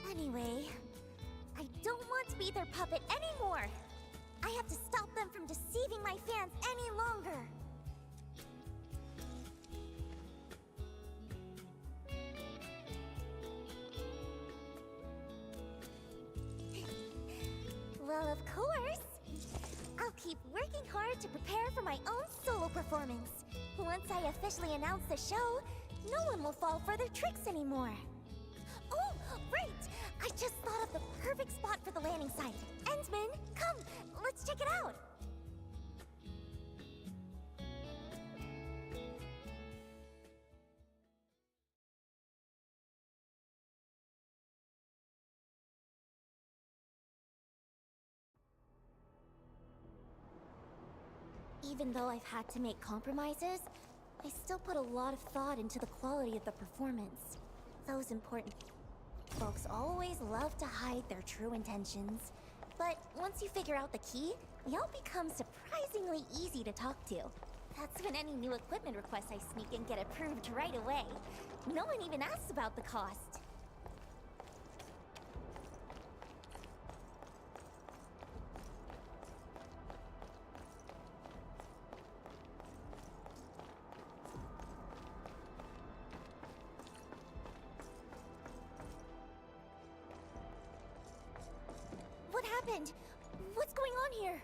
Anyway, I don't want to be their puppet anymore. I have to stop them from deceiving my fans any longer. Well, of course. I'll keep working hard to prepare for my own solo performance. Once I officially announce the show, no one will fall for their tricks anymore. Oh, right! I just thought of the perfect spot for the landing site. Endman, come! Let's check it out! Even though I've had to make compromises, I still put a lot of thought into the quality of the performance. Those important folks always love to hide their true intentions. But once you figure out the key, we all become surprisingly easy to talk to. That's when any new equipment requests I sneak in get approved right away. No one even asks about the cost. What happened? What's going on here?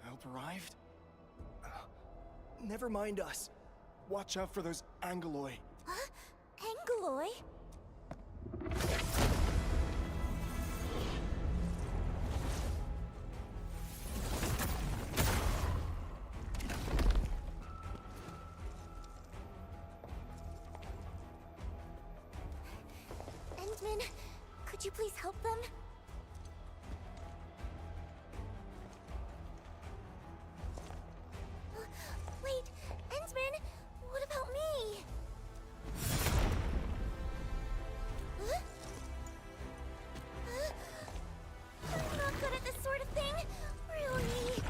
Help arrived? Never mind us. Watch out for those Angeloi. Huh? Angeloi? Endman, could you please help them? Wait, Endman, what about me? Huh? Huh? I'm not good at this sort of thing, really.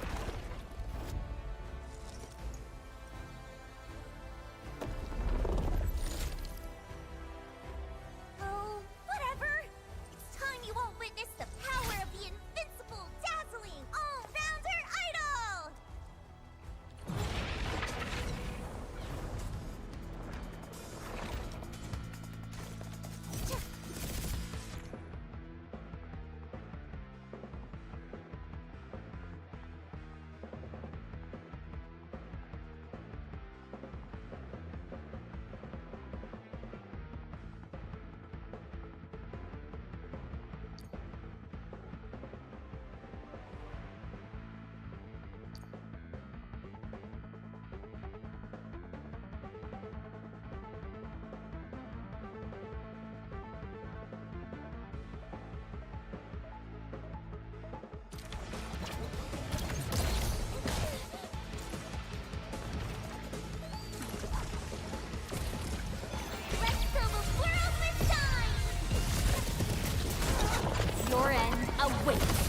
Oh, whatever. It's time you all witness the power of the invincible, dazzling, all-rounder idol! Let's fill the world with shine! Your end awaits!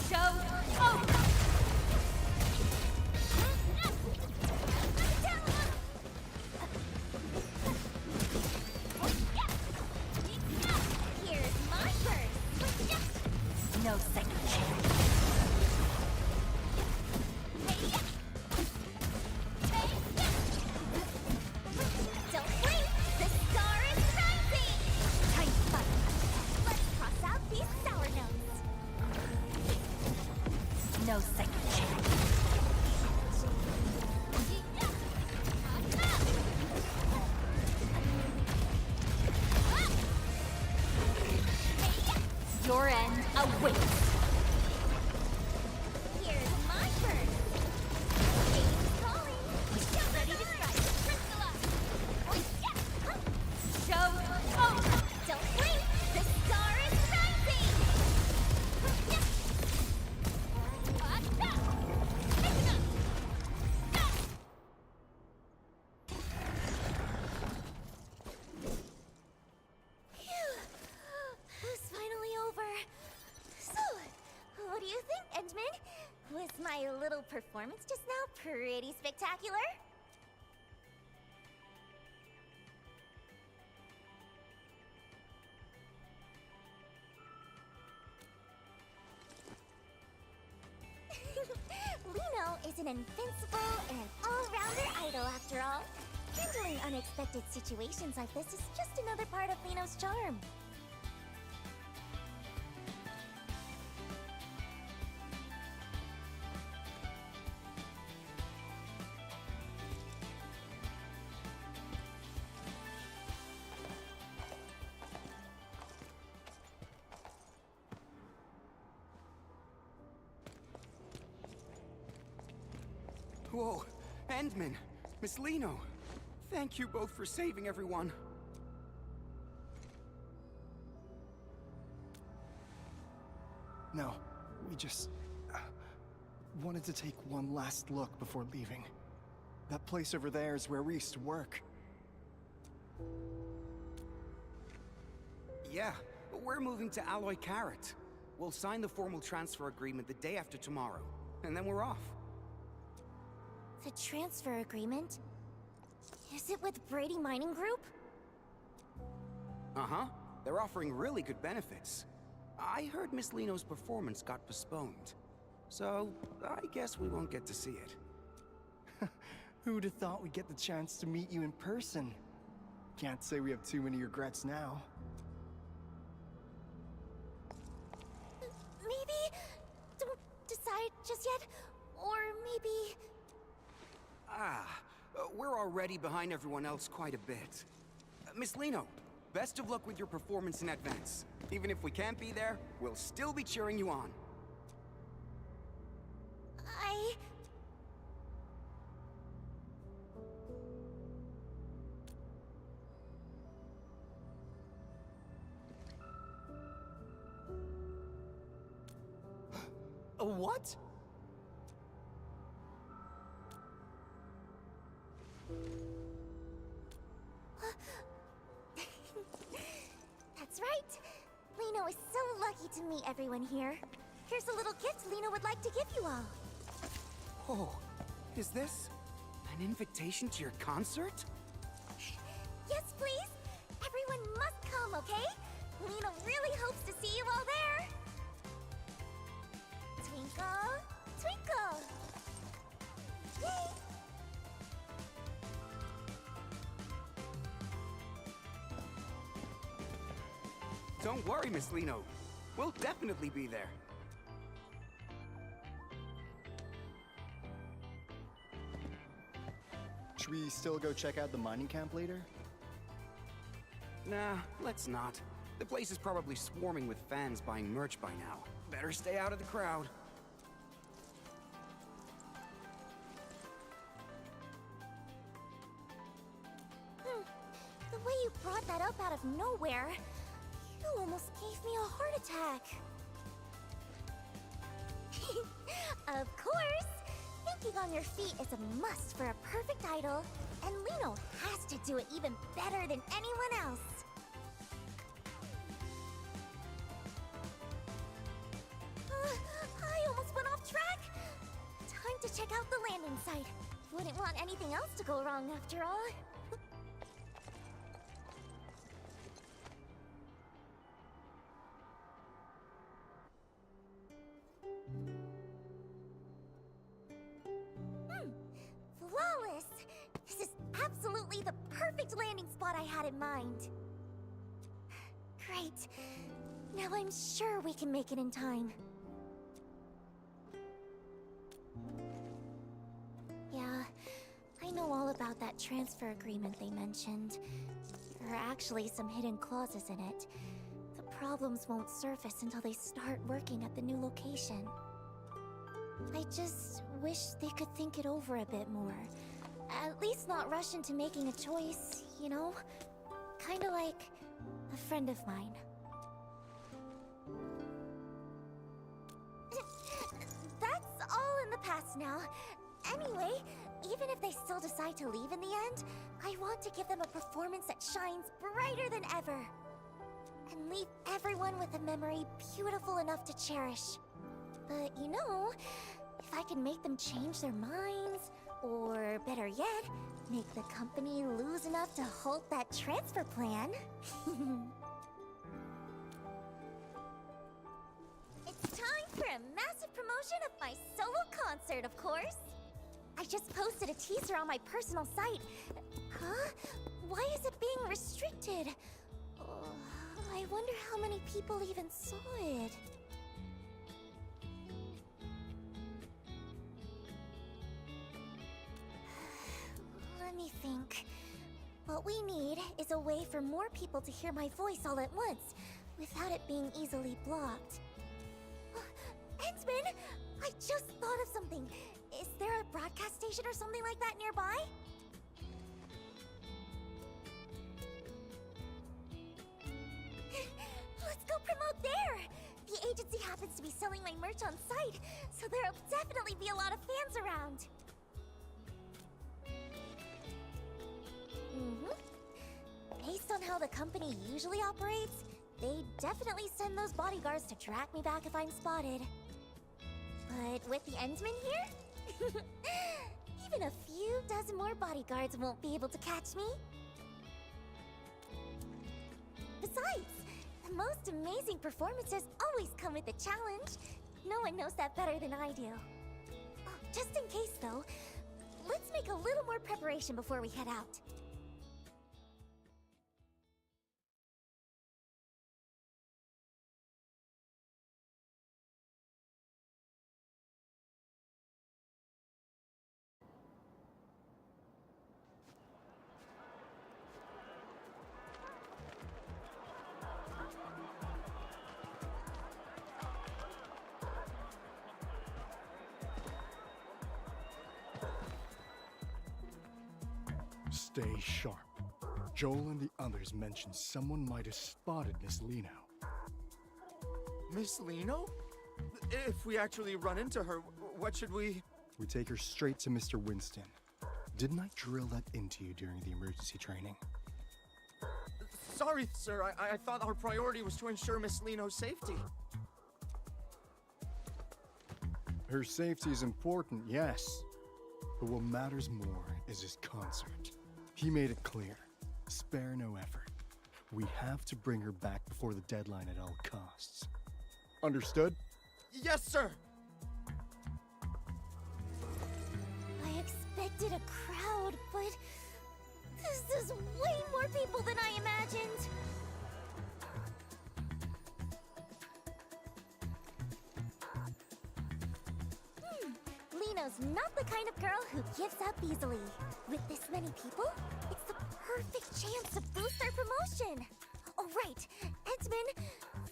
Show over! Here's my first! No second chance. Don't wait! The star is rising! Tight fight! Let's cross out these sour notes. No second chance. Your end awaits. Here's my first. Aiden's calling. performance just now pretty spectacular? Lino is an invincible and an all-rounder idol after all. Handling unexpected situations like this is just another part of Lino's charm. Whoa, Endman, Miss Liino. Thank you both for saving everyone. No, we just wanted to take one last look before leaving. That place over there is where we used to work. Yeah, we're moving to Alloy Carrot. We'll sign the formal transfer agreement the day after tomorrow, and then we're off. The transfer agreement? Is it with Brady Mining Group? Uh-huh. They're offering really good benefits. I heard Miss Lino's performance got postponed. So, I guess we won't get to see it. Who'd have thought we'd get the chance to meet you in person? Can't say we have too many regrets now. Maybe... don't decide just yet. Or maybe... We're already behind everyone else quite a bit. Miss Lino, best of luck with your performance in advance. Even if we can't be there, we'll still be cheering you on. What? That's right. Lino is so lucky to meet everyone here. Here's a little gift Lino would like to give you all. Oh, is this an invitation to your concert? Yes, please. Everyone must come, okay? Lino really hopes to see you all there. Twinkle, twinkle. Yay! Don't worry, Miss Lino. We'll definitely be there. Should we still go check out the mining camp later? Nah, let's not. The place is probably swarming with fans buying merch by now. Better stay out of the crowd. The way you brought that up out of nowhere, you almost gave me a heart attack. Of course! Thinking on your feet is a must for a perfect idol, and Lino has to do it even better than anyone else. I almost went off track! Time to check out the landing site. Wouldn't want anything else to go wrong after all. Flawless! This is absolutely the perfect landing spot I had in mind. Great. Now I'm sure we can make it in time. Yeah, I know all about that transfer agreement they mentioned. There are actually some hidden clauses in it. The problems won't surface until they start working at the new location. I just wish they could think it over a bit more. At least not rush into making a choice, you know? Kinda like a friend of mine. That's all in the past now. Anyway, even if they still decide to leave in the end, I want to give them a performance that shines brighter than ever. And leave everyone with a memory beautiful enough to cherish. But you know, if if I can make them change their minds, or better yet, make the company lose enough to halt that transfer plan. It's time for a massive promotion of my solo concert, of course. I just posted a teaser on my personal site. Huh? Why is it being restricted? I wonder how many people even saw it. Let me think. What we need is a way for more people to hear my voice all at once, without it being easily blocked. Endman! I just thought of something. Is there a broadcast station or something like that nearby? Let's go promote there! The agency happens to be selling my merch on site, so there'll definitely be a lot of fans around. Based on how the company usually operates, they definitely send those bodyguards to track me back if I'm spotted. But with the Endman here, even a few dozen more bodyguards won't be able to catch me. Besides, the most amazing performances always come with a challenge. No one knows that better than I do. Oh, just in case, though, let's make a little more preparation before we head out. Stay sharp. Joel and the others mentioned someone might have spotted Miss Lino. Miss Lino? If we actually run into her, what should we... We take her straight to Mr. Winston. Didn't I drill that into you during the emergency training? Sorry, sir. I thought our priority was to ensure Miss Lino's safety. Her safety is important, yes. But what matters more is his concert. He made it clear. Spare no effort. We have to bring her back before the deadline at all costs. Understood? Yes, sir! I expected a crowd, but this is way more people than I imagined. Lino's not the kind of girl who gives up easily. With this many people, it's the perfect chance to boost our promotion. Oh, right. Endman,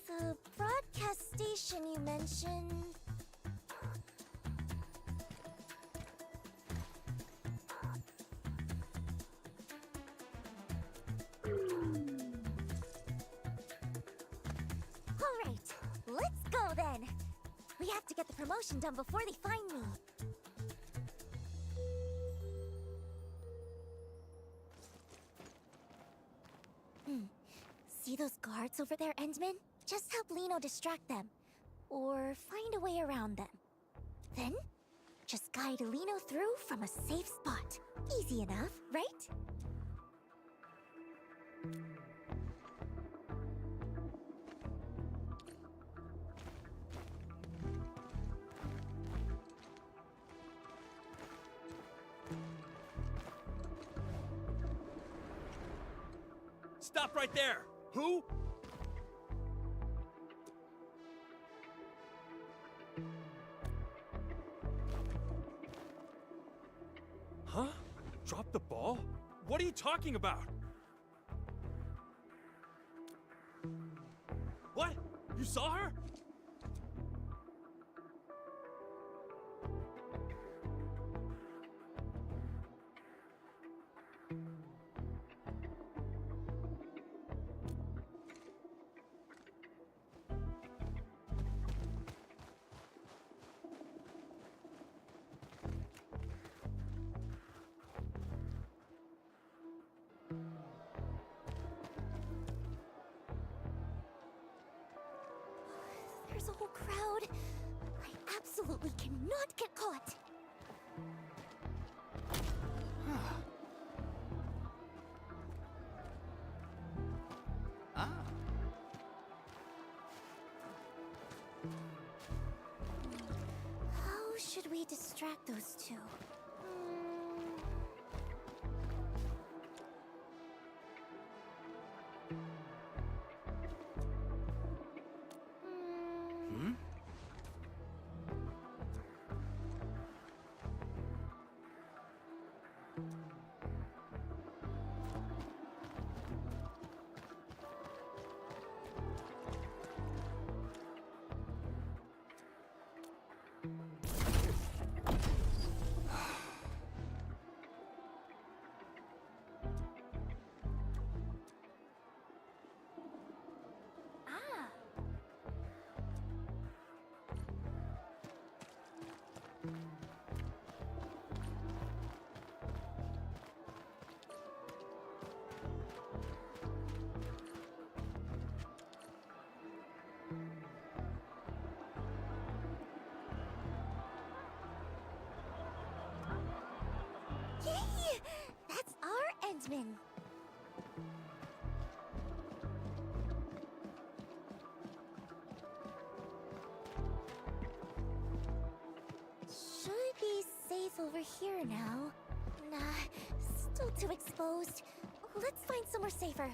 the broadcast station you mentioned... All right, let's go then. We have to get the promotion done before they find me. See those guards over there, Endman? Just help Lino distract them. Or find a way around them. Then, just guide Lino through from a safe spot. Easy enough, right? Stop right there! Who? Huh? Drop the ball? What are you talking about? What? You saw her? absolutely cannot get caught. Ah. How should we distract those two? Hmm? Ah. Yay! That's our Endman. Should be safe over here now. Nah, still too exposed. Let's find somewhere safer.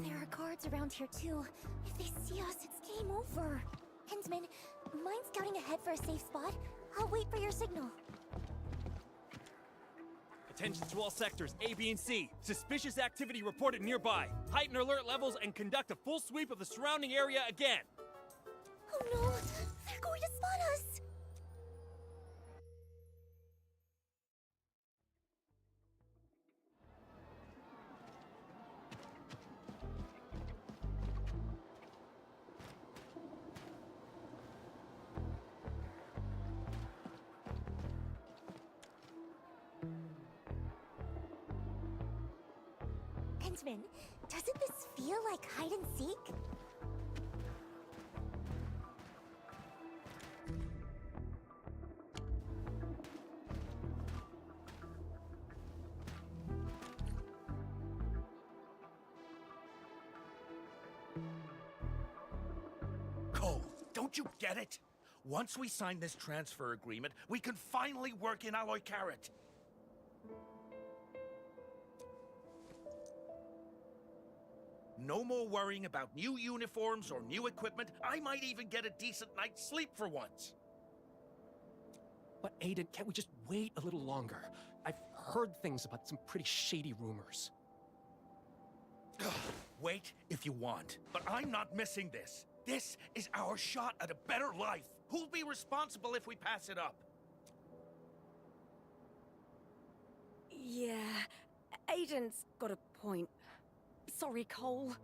There are guards around here too. If they see us, it's game over. Hensman, mind scouting ahead for a safe spot? I'll wait for your signal. Attention to all sectors A, B, and C. Suspicious activity reported nearby. Heighten alert levels and conduct a full sweep of the surrounding area again. Oh no! They're going to spot us! Hensman, doesn't this feel like hide and seek? Cole, don't you get it? Once we sign this transfer agreement, we can finally work in Alloy Carrot. No more worrying about new uniforms or new equipment. I might even get a decent night's sleep for once. But Aiden, can't we just wait a little longer? I've heard things about some pretty shady rumors. Wait if you want, but I'm not missing this. This is our shot at a better life. Who'll be responsible if we pass it up? Yeah, Aiden's got a point. Sorry, Cole.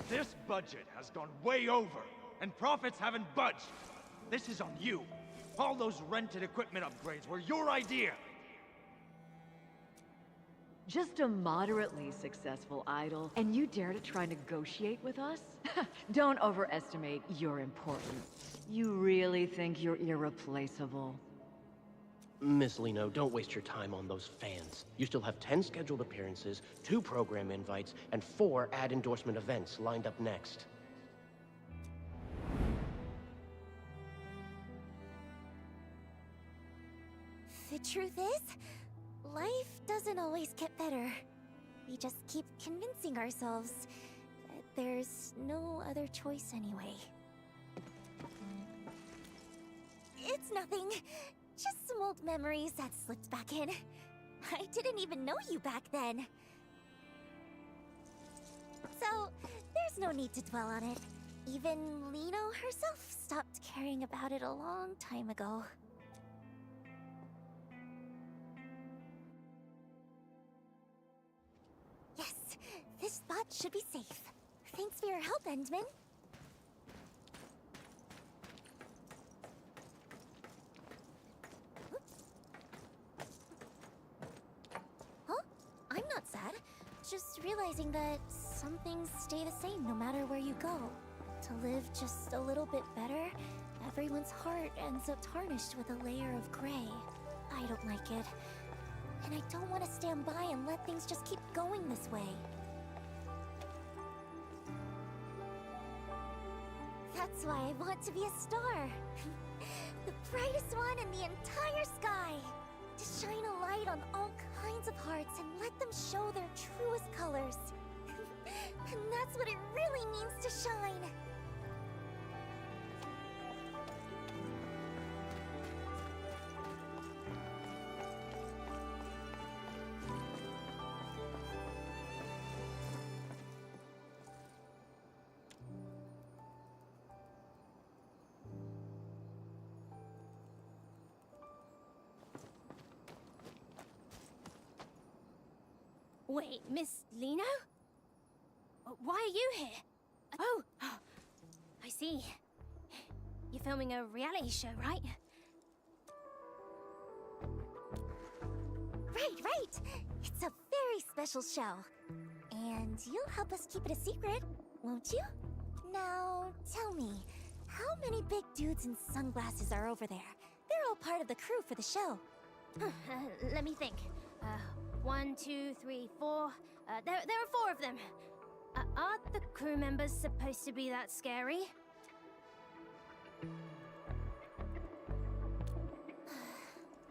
This budget has gone way over, and profits haven't budged. This is on you. All those rented equipment upgrades were your idea. Just a moderately successful idol, and you dare to try negotiate with us? Don't overestimate your importance. You really think you're irreplaceable? Miss Lino, don't waste your time on those fans. You still have 10 scheduled appearances, 2 program invites, and 4 ad endorsement events lined up next. The truth is, life doesn't always get better. We just keep convincing ourselves that there's no other choice anyway. It's nothing. Just some old memories that slipped back in. I didn't even know you back then. So, there's no need to dwell on it. Even Lino herself stopped caring about it a long time ago. Yes, this spot should be safe. Thanks for your help, Endman. Huh? I'm not sad. Just realizing that some things stay the same no matter where you go. To live just a little bit better, everyone's heart ends up tarnished with a layer of gray. I don't like it. And I don't want to stand by and let things just keep going this way. That's why I want to be a star. The brightest one in the entire sky. To shine a light on all kinds of hearts and let them show their truest colors. And that's what it really means to shine. Wait, Miss Lino? Why are you here? Oh, I see. You're filming a reality show, right? Right! It's a very special show. And you'll help us keep it a secret, won't you? Now, tell me, how many big dudes in sunglasses are over there? They're all part of the crew for the show. Let me think. 1, 2, 3, 4. There are 4 of them. Aren't the crew members supposed to be that scary?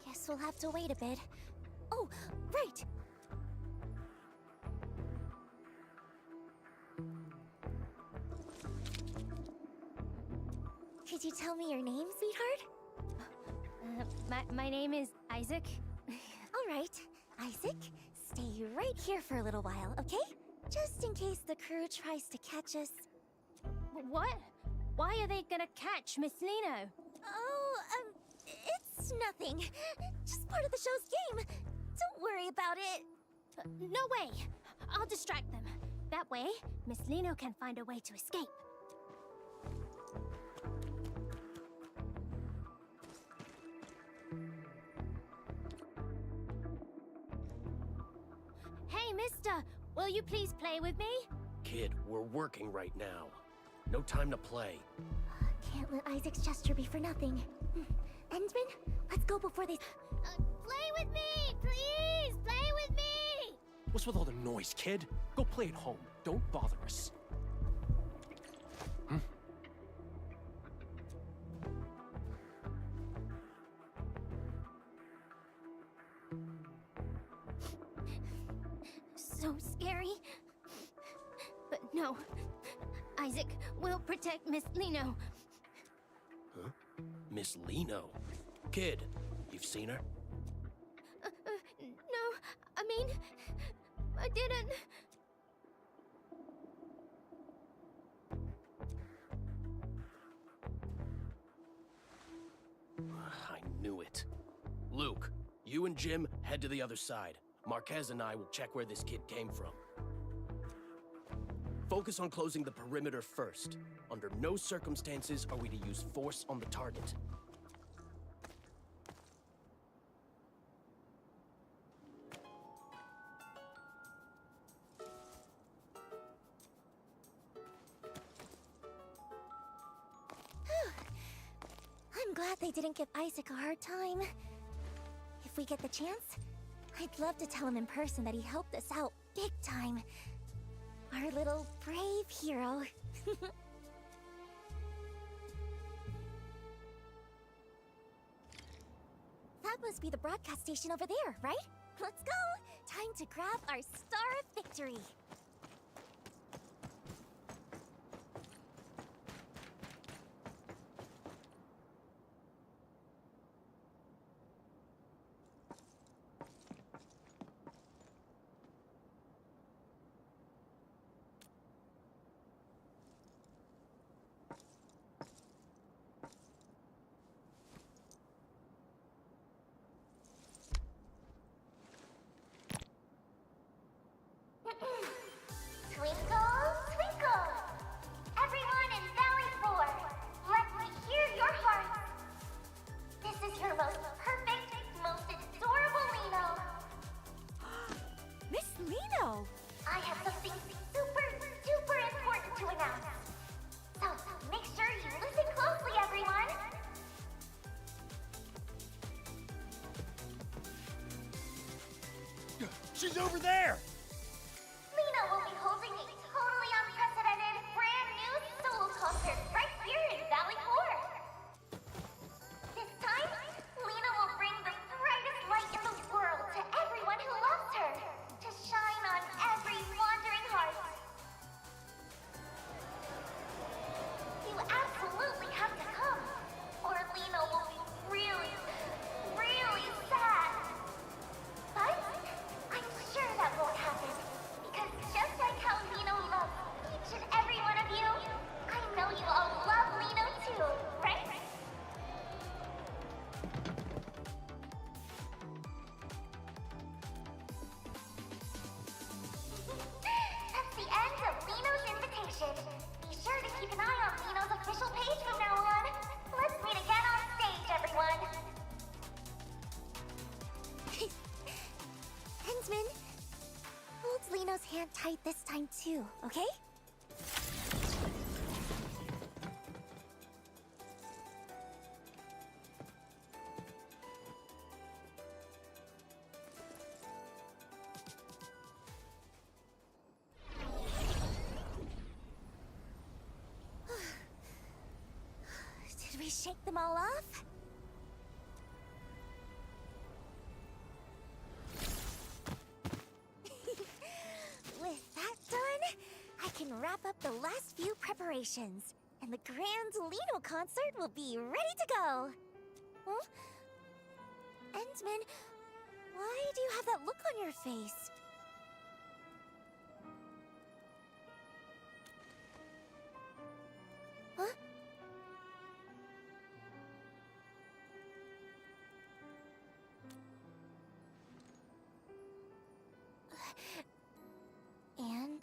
Guess we'll have to wait a bit. Oh, right! Could you tell me your name, sweetheart? My name is Isaac. All right, Isaac, stay right here for a little while, okay? Just in case the crew tries to catch us. What? Why are they gonna catch Miss Lino? Oh, it's nothing. Just part of the show's game. Don't worry about it. No way! I'll distract them. That way, Miss Lino can find a way to escape. Hey, mister! Will you please play with me? Kid, we're working right now. No time to play. Can't let Isaac's gesture be for nothing. Endman, let's go before they... Play with me! Please! Play with me! What's with all the noise, kid? Go play at home. Don't bother us. So scary. But no. Isaac will protect Miss Lino. Huh? Miss Lino? Kid, you've seen her? No, I mean, I didn't. I knew it. Luke, you and Jim head to the other side. Marquez and I will check where this kid came from. Focus on closing the perimeter first. Under no circumstances are we to use force on the target. I'm glad they didn't give Isaac a hard time. If we get the chance, I'd love to tell him in person that he helped us out big time. Our little brave hero. That must be the broadcast station over there, right? Let's go! Time to grab our Star of Victory. She's over there! Lena will be holding a totally unprecedented, brand new solo concert right here in Valley 4. This time, Lena will bring the brightest light in the world to everyone who loves her, to shine on every wandering heart. You absolutely have to come, or Lena will be really, really sad. But I'm sure that won't happen, because just like how Lino loves each and every one of you, I know you all love Lino too, right? That's the end of Lino's invitation. Be sure to keep an eye on Lino's official page from now on. Let's meet again on stage, everyone. Hensman, hold Lino's hand tight this time too, okay? Did we shake them all off? With that done, I can wrap up the last few preparations, and the grand Lino concert will be ready to go. Huh? Endman, why do you have that look on your face? Huh? And...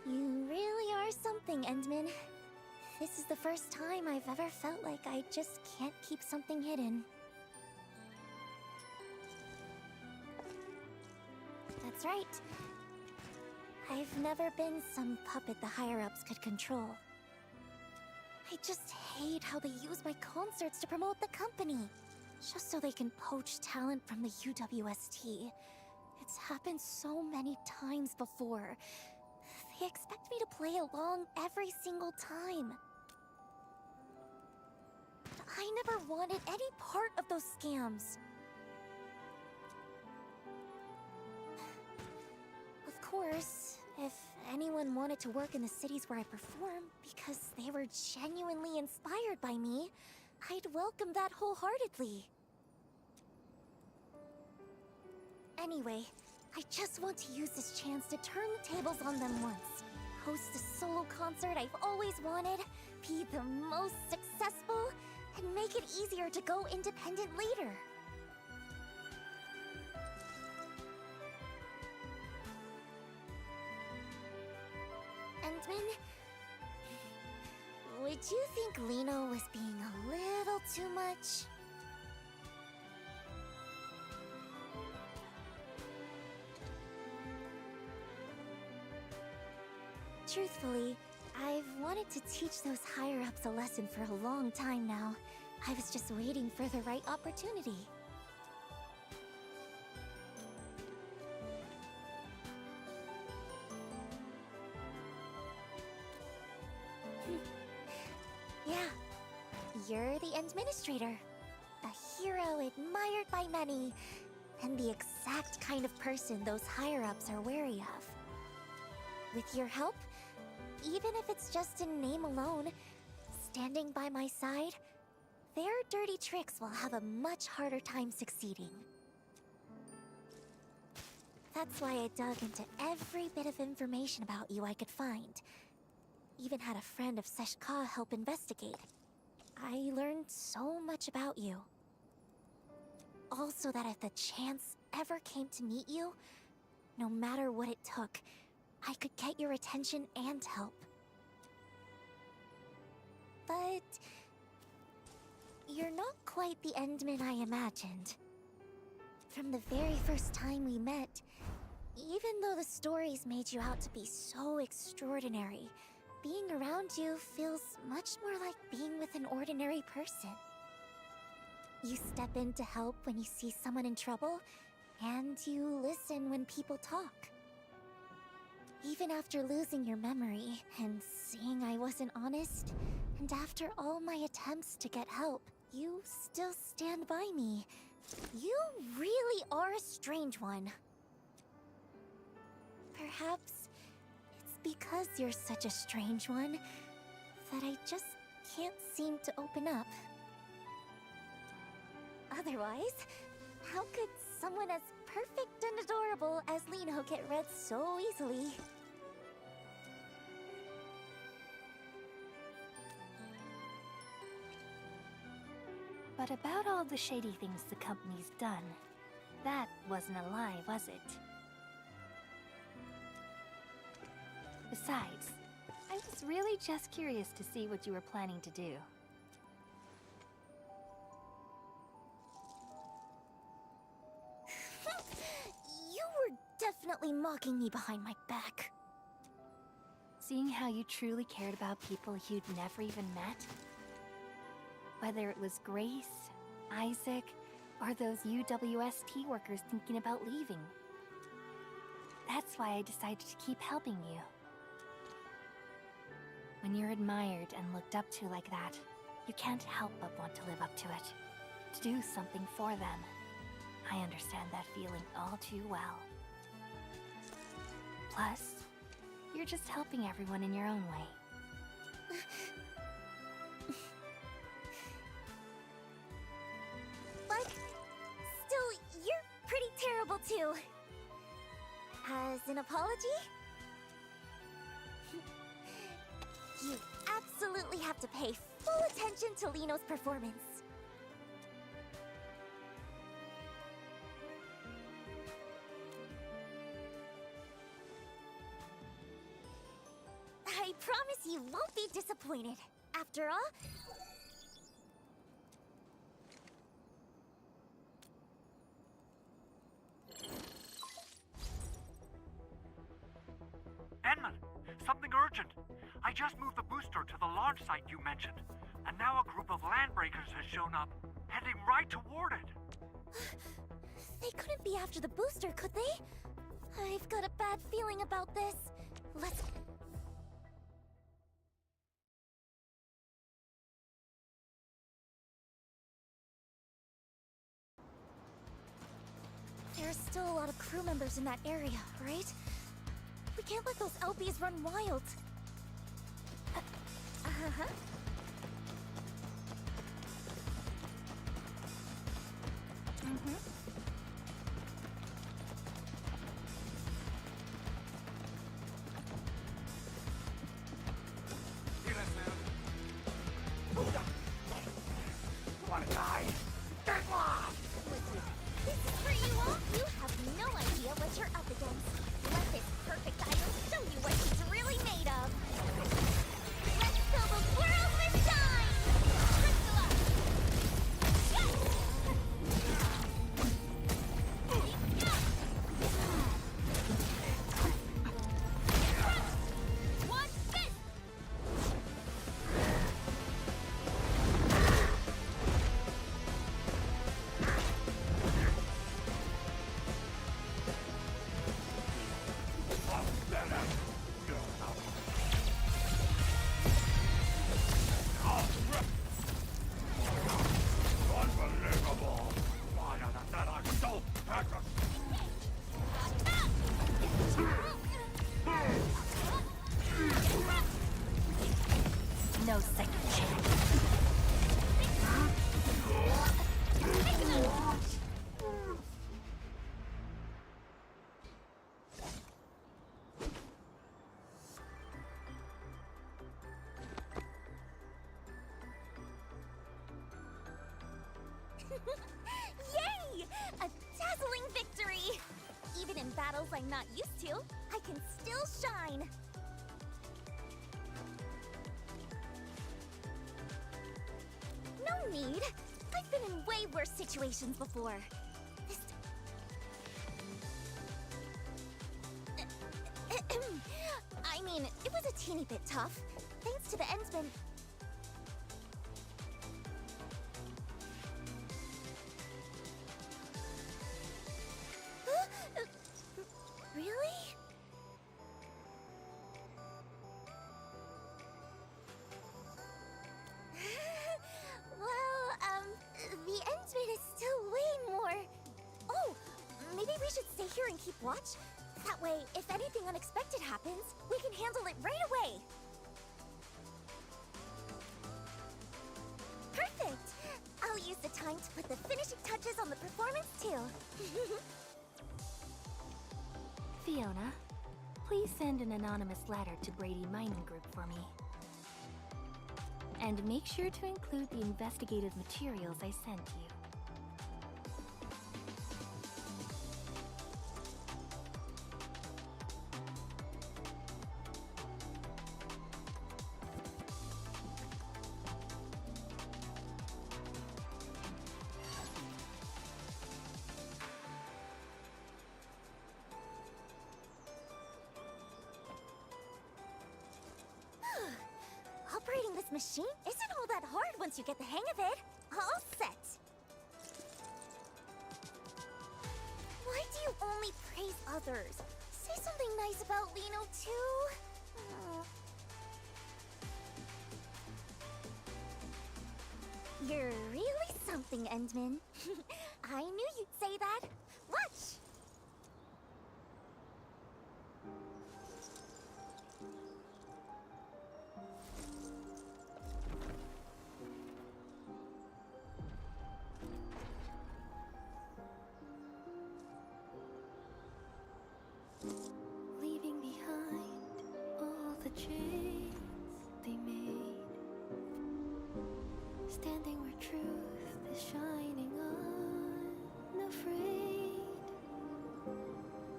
You really are something, Endman. This is the first time I've ever felt like I just can't keep something hidden. That's right. I've never been some puppet the higher-ups could control. I just hate how they use my concerts to promote the company, just so they can poach talent from the UWST. It's happened so many times before. They expect me to play along every single time. But I never wanted any part of those scams. Of course, if anyone wanted to work in the cities where I perform because they were genuinely inspired by me, I'd welcome that wholeheartedly. Anyway, I just want to use this chance to turn the tables on them once. Host a solo concert I've always wanted, be the most successful, and make it easier to go independent later. Endman, would you think Lino was being a little too much? Truthfully, I've wanted to teach those higher-ups a lesson for a long time now. I was just waiting for the right opportunity. Yeah, you're the administrator. A hero admired by many, and the exact kind of person those higher-ups are wary of. With your help, even if it's just in name alone, standing by my side, their dirty tricks will have a much harder time succeeding. That's why I dug into every bit of information about you I could find. Even had a friend of Seshka help investigate. I learned so much about you. Also that if the chance ever came to meet you, no matter what it took, I could get your attention and help. But you're not quite the Endman I imagined. From the very first time we met, even though the stories made you out to be so extraordinary, being around you feels much more like being with an ordinary person. You step in to help when you see someone in trouble, and you listen when people talk. Even after losing your memory and seeing I wasn't honest, and after all my attempts to get help, you still stand by me. You really are a strange one. Perhaps it's because you're such a strange one that I just can't seem to open up. Otherwise, how could someone as perfect and adorable as Lino get read so easily? But about all the shady things the company's done, that wasn't a lie, was it? Besides, I was really just curious to see what you were planning to do. You were definitely mocking me behind my back. Seeing how you truly cared about people you'd never even met? Whether it was Grace, Isaac, or those UWST workers thinking about leaving. That's why I decided to keep helping you. When you're admired and looked up to like that, you can't help but want to live up to it. To do something for them. I understand that feeling all too well. Plus, you're just helping everyone in your own way. But still, you're pretty terrible too. As an apology? You absolutely have to pay full attention to Lino's performance. I promise you won't be disappointed. After all, Enman, something urgent. I just moved the booster to the launch site you mentioned, and now a group of landbreakers has shown up, heading right toward it. they couldn't be after the booster, could they? I've got a bad feeling about this. Let's... There are still a lot of crew members in that area, right? We can't let those LBs run wild. Uh-huh. Mm-hmm. Wanna die? Get lost! This is for you all. You have no idea what you're up against. Let this perfect idol show you what she's really made of. Let's fill the world with shine! Crystal up! Yes! Watch this! Unbelievable! Why are that are so precious? No second chance. Yay! A dazzling victory! Even in battles I'm not used to, I can still shine! No need! I've been in way worse situations before. mean, it was a teeny bit tough. Thanks to the Endsman. Really? Well, the Endsman is still way more... Oh, maybe we should stay here and keep watch? That way, if anything unexpected happens, we can handle it right away. Perfect! I'll use the time to put the finishing touches on the performance, too. Fiona, please send an anonymous letter to Brady Mining Group for me. And make sure to include the investigative materials I sent you. Operating this machine isn't all that hard once you get the hang of it. All set. Why do you only praise others? Say something nice about Lino, too. You're really something, Endman. I knew you'd say that. Watch! Leaving behind all the chains they made, standing where truth is shining unafraid,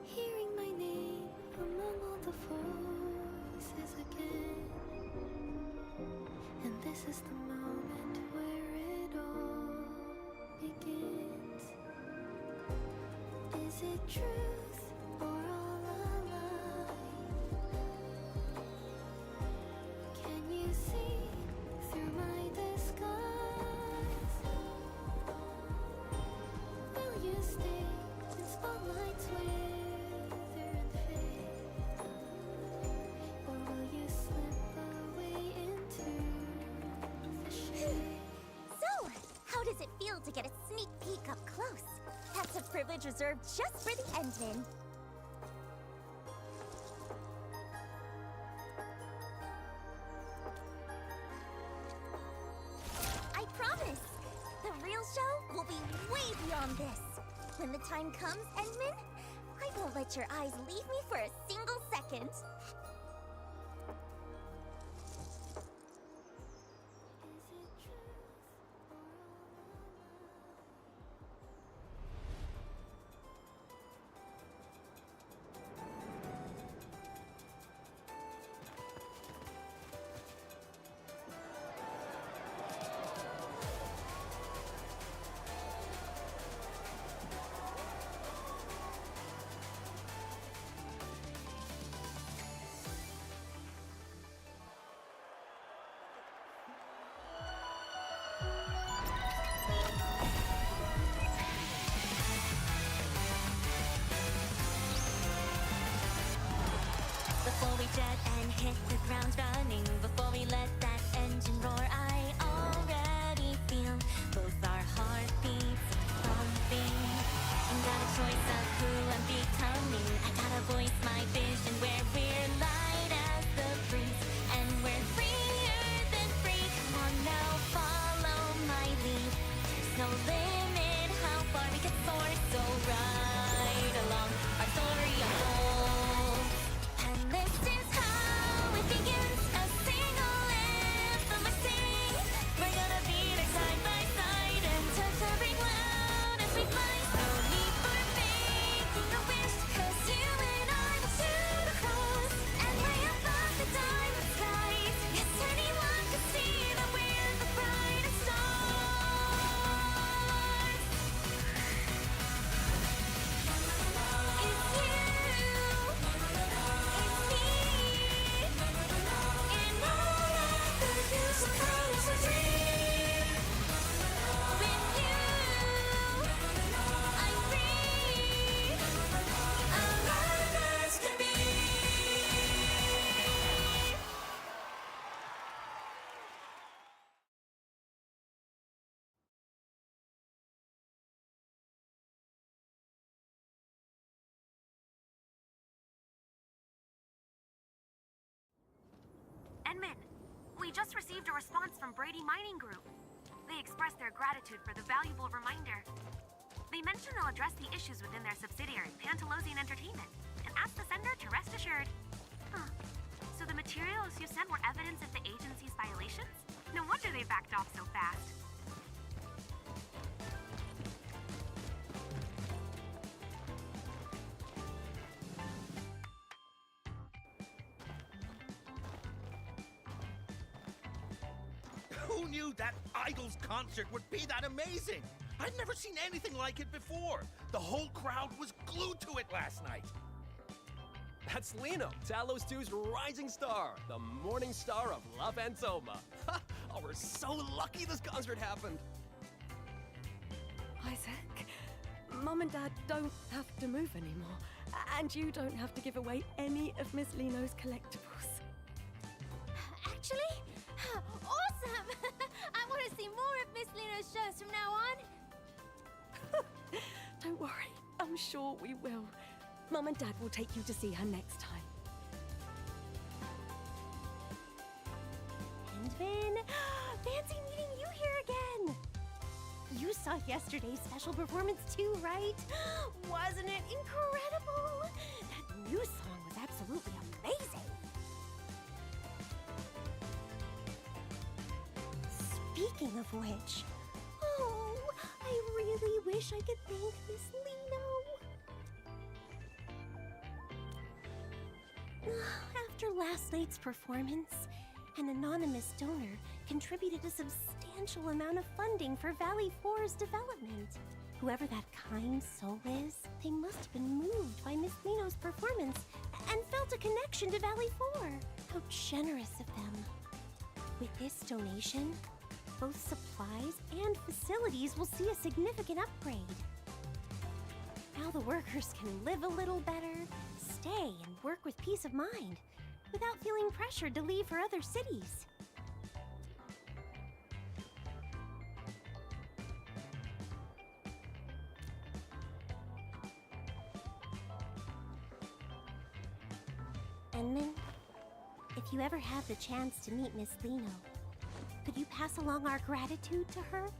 hearing my name among all the voices again. And this is the moment where it all begins. Is it truth or all a lie? Can you see through my disguise? Will you stay in spotlights wither and fade? Or will you slip away into the shade? So, how does it feel to get a sneak peek up close? That's a privilege reserved just for the Endman. I promise! The real show will be way beyond this. When the time comes, Endman, I won't let your eyes leave me for a single second. Before we jet and hit the ground running, before we let that engine roar, I already feel both our heartbeats pumping. And got a choice of who I'm becoming. I gotta voice my vision where we're light as the breeze, and we're freer than free. Come on now, follow my lead. There's no limit how far we can soar, so ride along our story unfolds. And this is how it begins. A single anthem I sing. just received a response from Brady Mining Group. They expressed their gratitude for the valuable reminder. They mentioned they'll address the issues within their subsidiary, Pantalosian Entertainment, and asked the sender to rest assured. Huh. So the materials you sent were evidence of the agency's violations? No wonder they backed off so fast. Who knew that Idol's concert would be that amazing? I'd never seen anything like it before. The whole crowd was glued to it last night. That's Liino, Talos 2's rising star, the morning star of La Fantoma. Oh, we're so lucky this concert happened. Isaac, Mom and Dad don't have to move anymore, and you don't have to give away any of Miss Liino's collectibles. Actually, awesome! I want to see more of Miss Liino's shows from now on. Don't worry, I'm sure we will. Mom and Dad will take you to see her next time. Endvin, fancy meeting you here again. You saw yesterday's special performance too, right? Wasn't it incredible? That new song was absolutely amazing. Speaking of which, oh, I really wish I could thank Miss Lиино. After last night's performance, an anonymous donor contributed a substantial amount of funding for Valley 4's development. Whoever that kind soul is, they must have been moved by Miss Lиино's performance and felt a connection to Valley 4. How generous of them. With this donation, both supplies and facilities will see a significant upgrade. Now the workers can live a little better, stay and work with peace of mind, without feeling pressured to leave for other cities. Enman, if you ever have the chance to meet Miss Lиино, could you pass along our gratitude to her?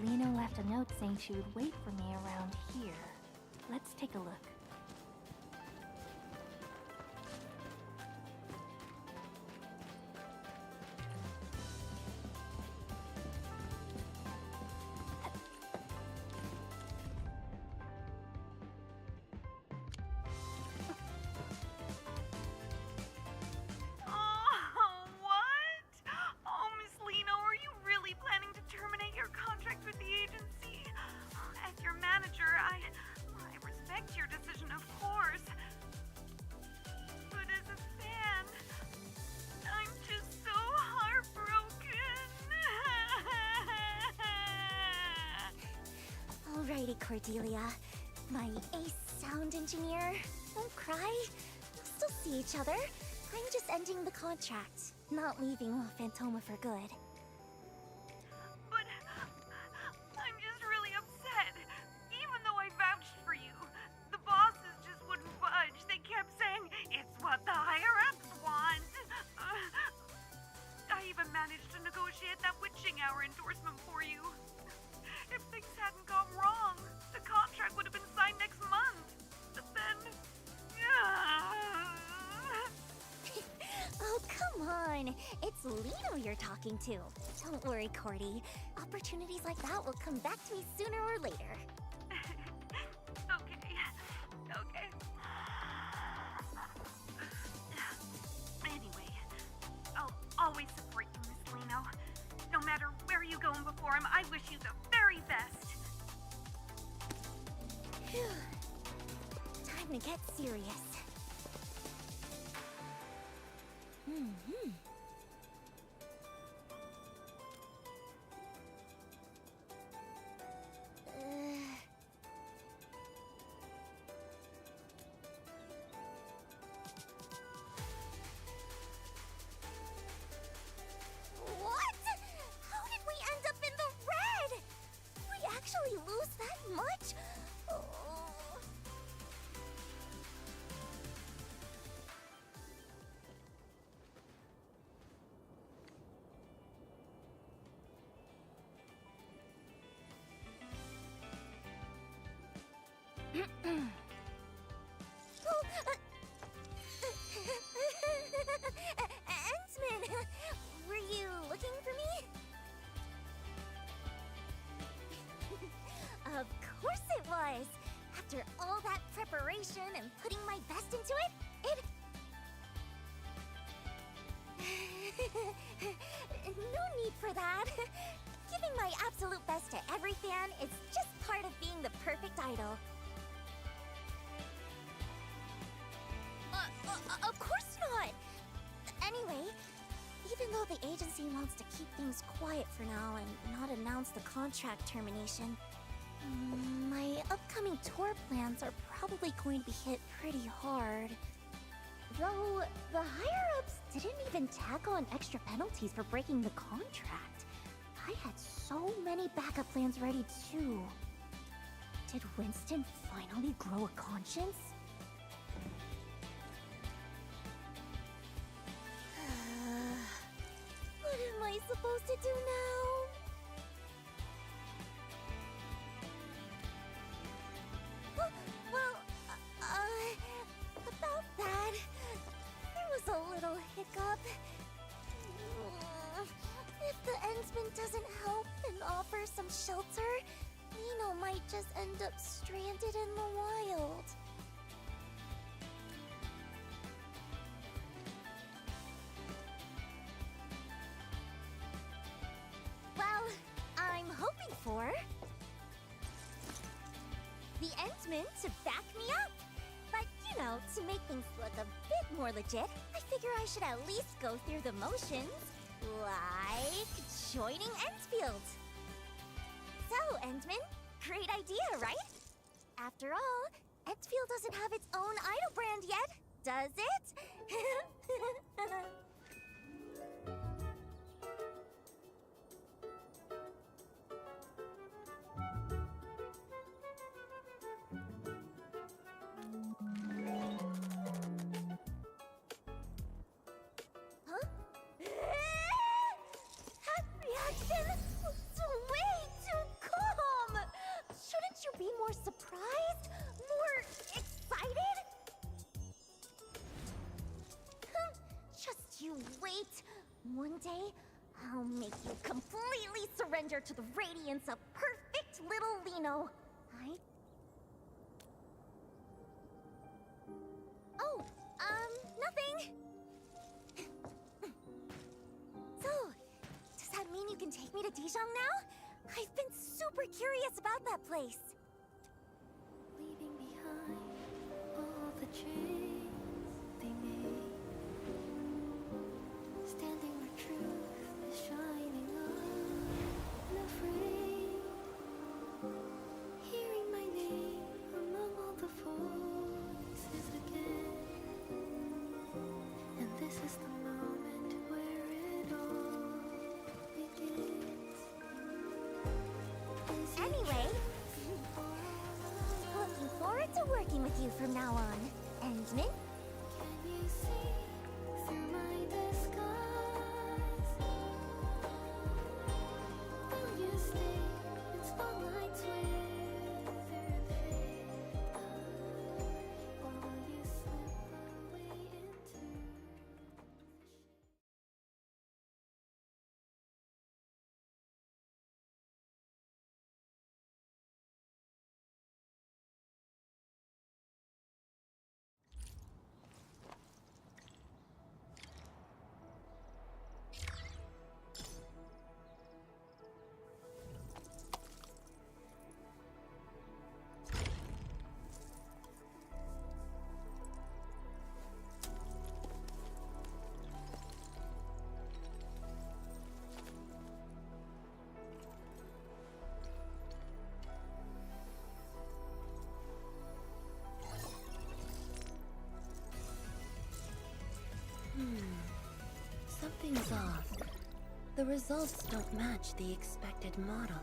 Lиино left a note saying she would wait for me around here. Let's take a look. Alrighty, Cordelia. My ace sound engineer. Don't cry. We'll still see each other. I'm just ending the contract, not leaving La Fantoma for good. But I'm just really upset. Even though I vouched for you, the bosses just wouldn't budge. They kept saying, it's what the higher-ups want. I even managed to negotiate that witching hour endorsement for you. If things hadn't gone wrong, the contract would have been signed next month. But then... Oh, come on. It's Lиино you're talking to. Don't worry, Cordy. Opportunities like that will come back to me sooner or later. Okay. Anyway, I'll always support you, Miss Lиино. No matter where you go and perform, I wish you the very best. Phew. Time to get serious. What? How did we end up in the red? We actually lose that much? Endsman, were you looking for me? Of course it was! After all that preparation and putting my best into it, no need for that. Giving my absolute best to every fan is just part of being the perfect idol. Of course not! Anyway, even though the agency wants to keep things quiet for now and not announce the contract termination, my upcoming tour plans are probably going to be hit pretty hard. Though, the higher-ups didn't even tack on extra penalties for breaking the contract. I had so many backup plans ready too. Did Winston finally grow a conscience? What am I supposed to do now? Well, about that, there was a little hiccup. If the Endsman doesn't help and offer some shelter, Lino might just end up stranded in the wild. Well, I'm hoping for the Endsman to back me up. But, you know, to make things look a bit more legit, I figure I should at least go through the motions, like joining Endfield. So, Endman, great idea, right? After all, Endfield doesn't have its own idol brand yet, does it? Huh? That reaction was way too calm! Shouldn't you be more surprised? More excited? Just you wait. One day, I'll make you completely surrender to the radiance of perfect little Lino. Oh, nothing. So, does that mean you can take me to Dijon now? I've been super curious about that place. Leaving behind all the chains they made, standing where truth is shining unafraid, hearing my name among all the voices again, and this is the moment where it all begins. Anyway, looking forward to working with you from now on, Endman. Can you see through my disguise? Will you stay in spotlights withered fate? Or will you slip away into Something's off. The results don't match the expected model.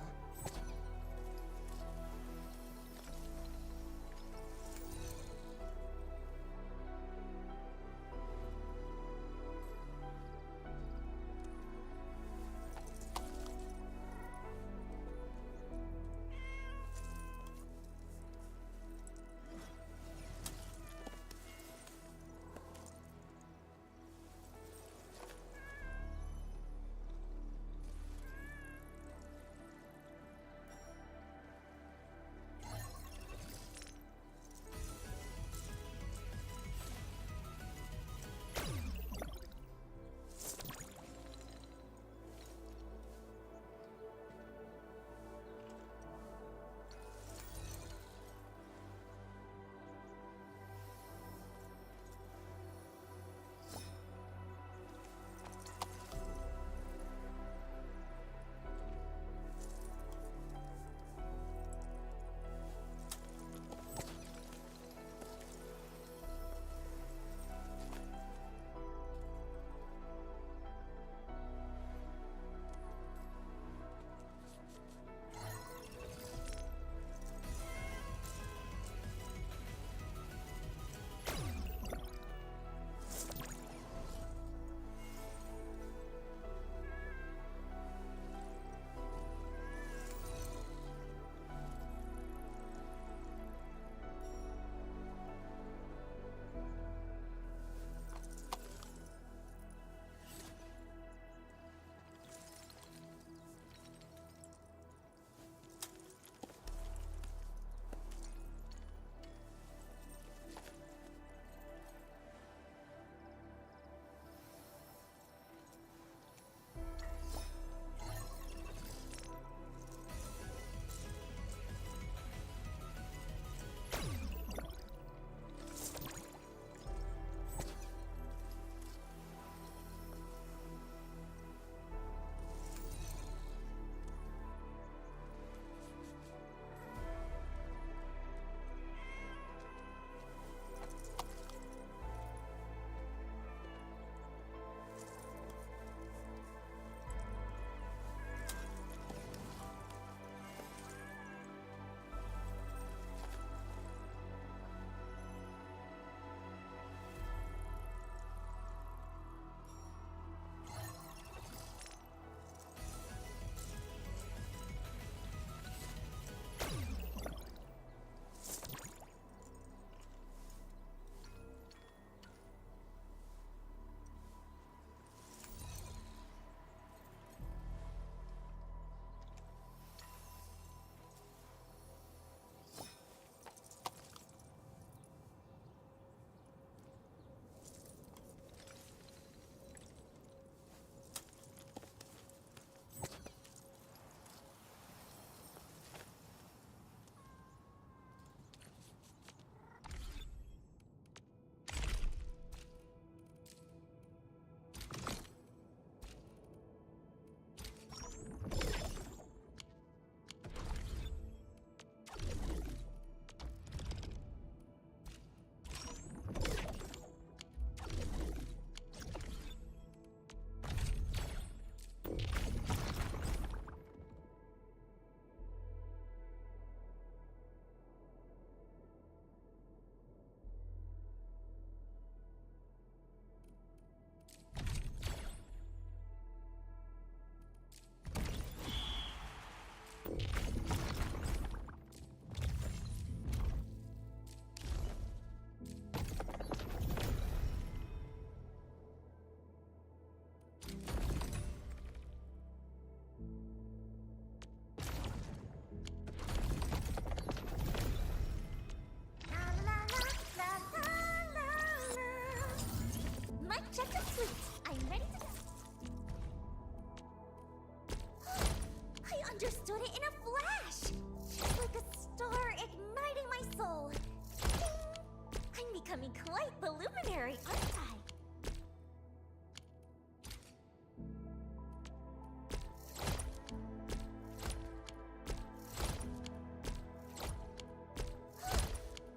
luminary, aren't I?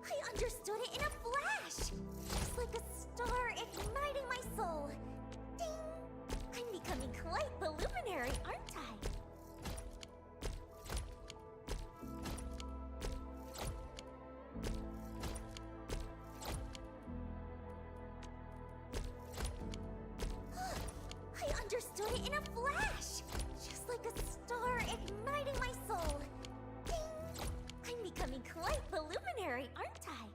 I understood it in a flash! Just like a star igniting my soul. Ding! I'm becoming quite the luminary, aren't I? I understood it in a flash! Just like a star igniting my soul. Ding! I'm becoming quite the luminary, aren't I?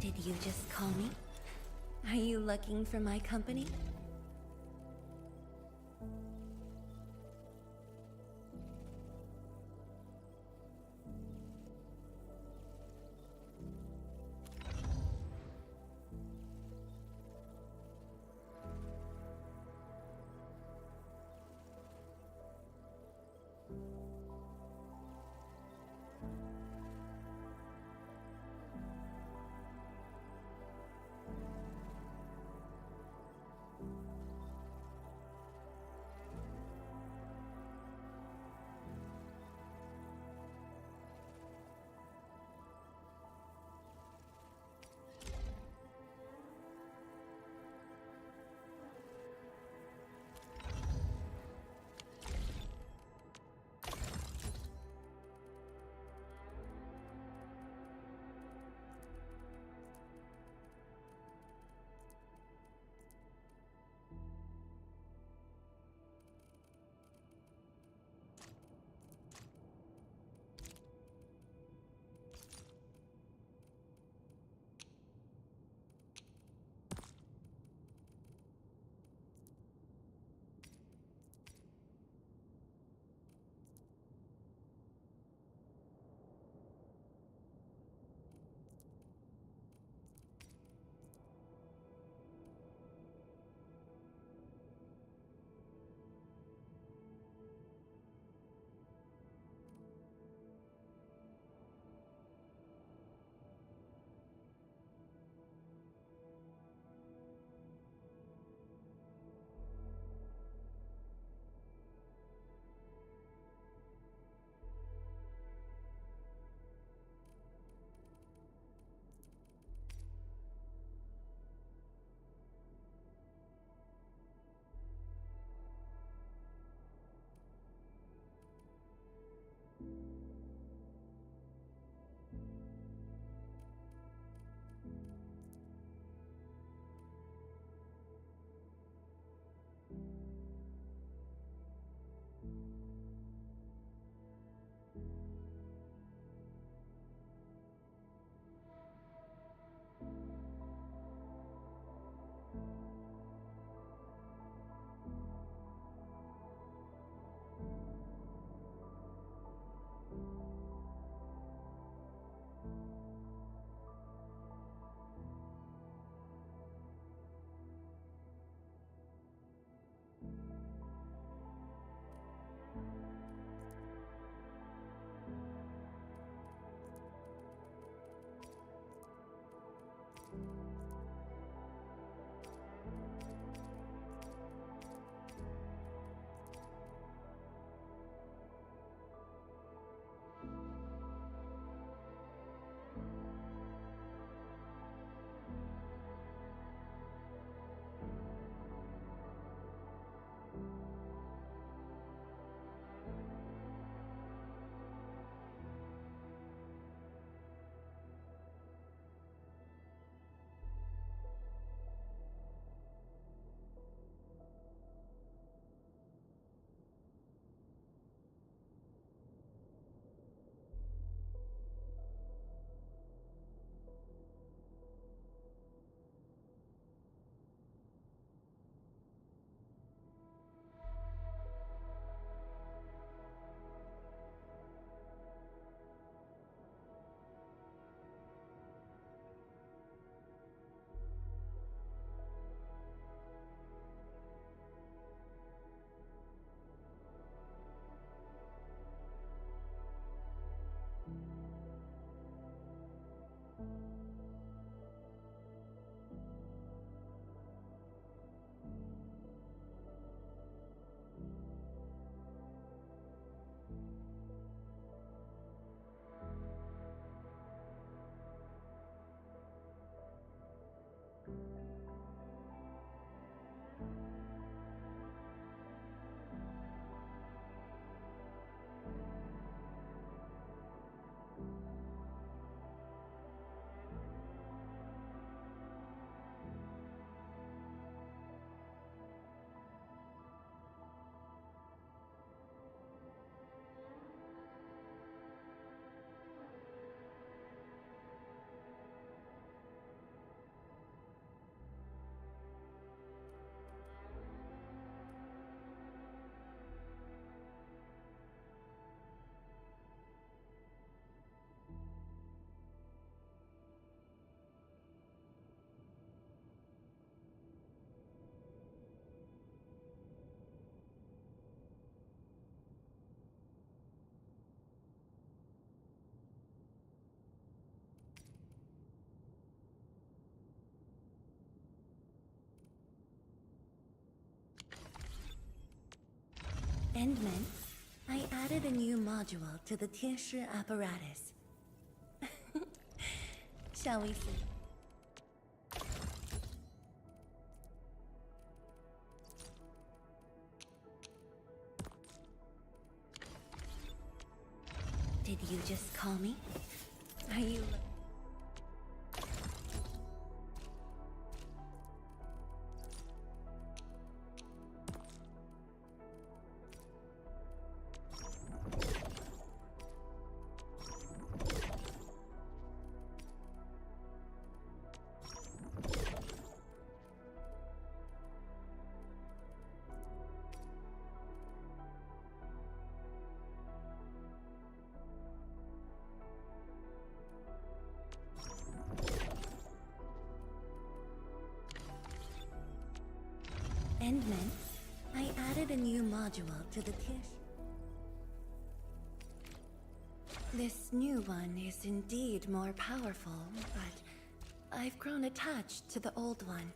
Did you just call me? Are you looking for my company? Endman, I added a new module to the Tieshi apparatus. Shall we see? Did you just call me? Are you... Endman, I added a new module to the Tish. This new one is indeed more powerful, but I've grown attached to the old one.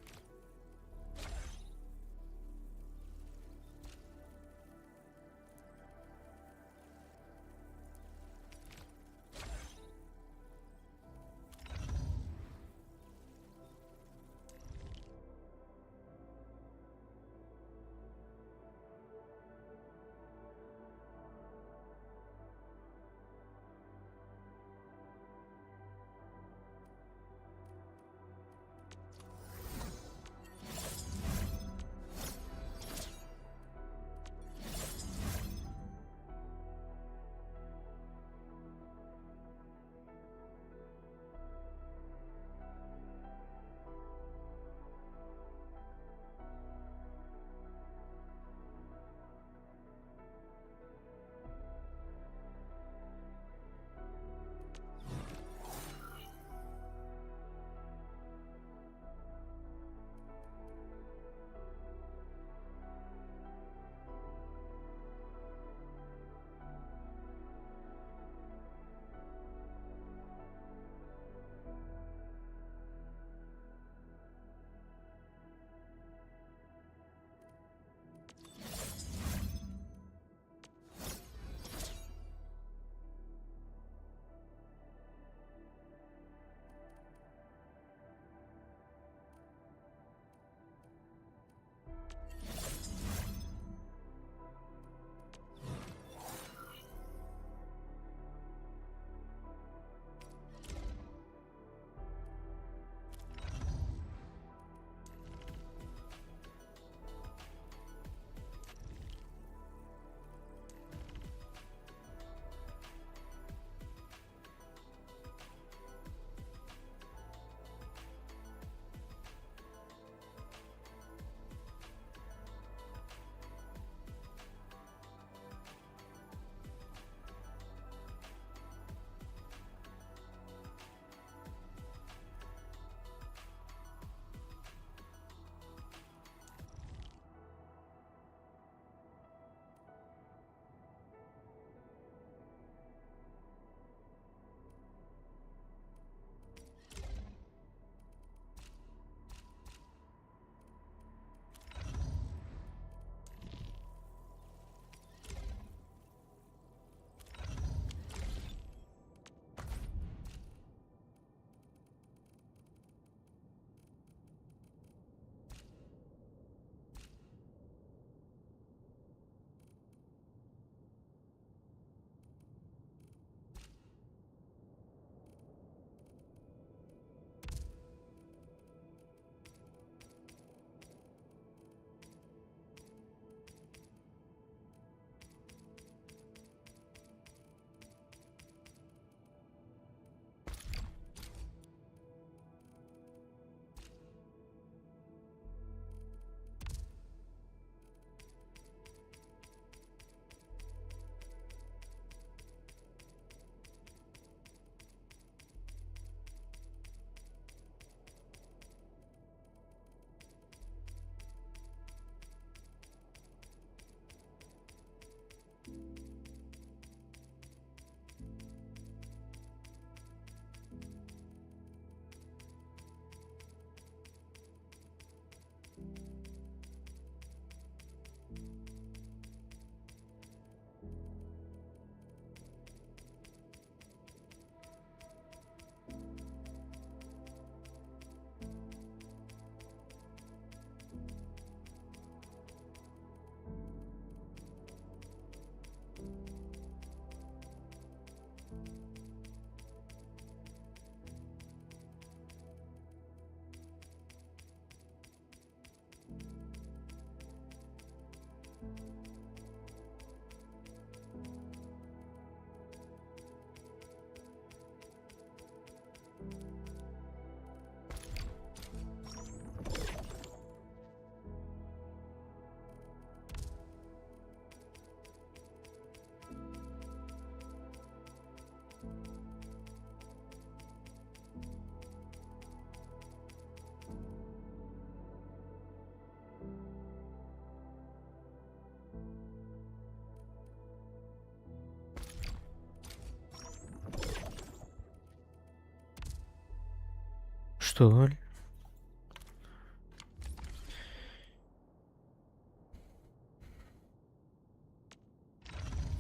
Что?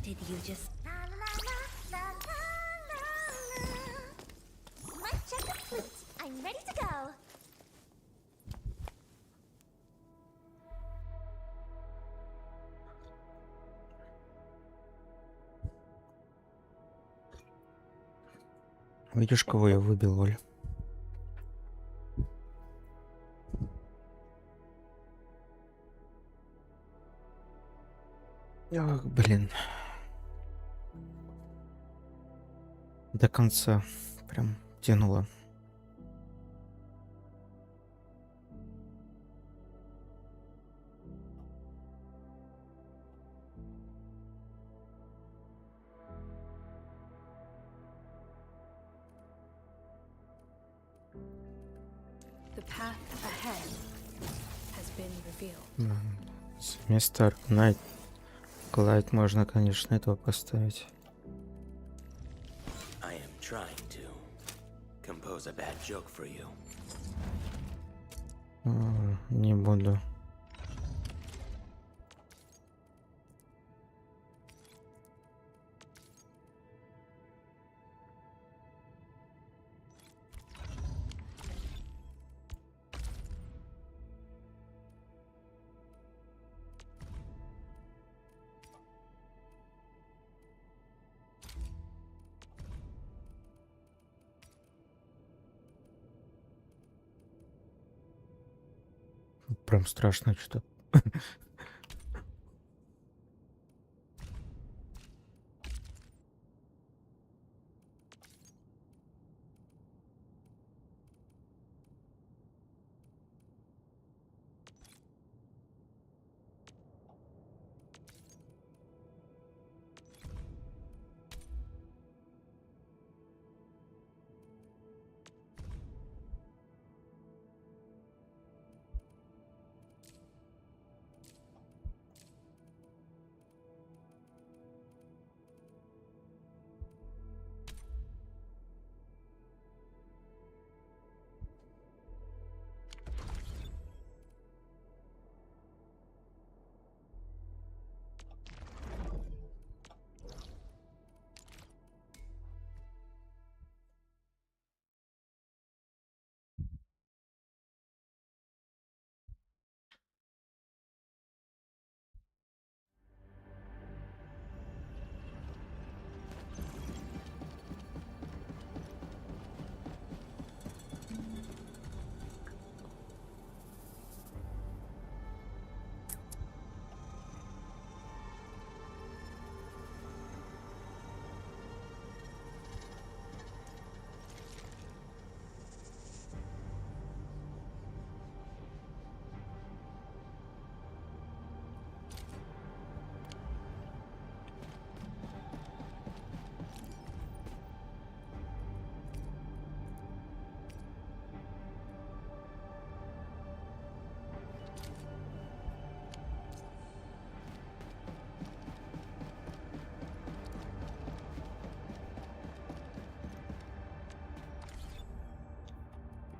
Did you just... Mic check complete. I'm ready to go. Видишь, кого я выбил, Оль? Ах, блин. До конца прям тянуло. The path ahead has been revealed. Вместо Arknight Клайд можно, конечно, этого поставить. I am trying to compose a bad joke for you. Не буду. Прям страшно что-то.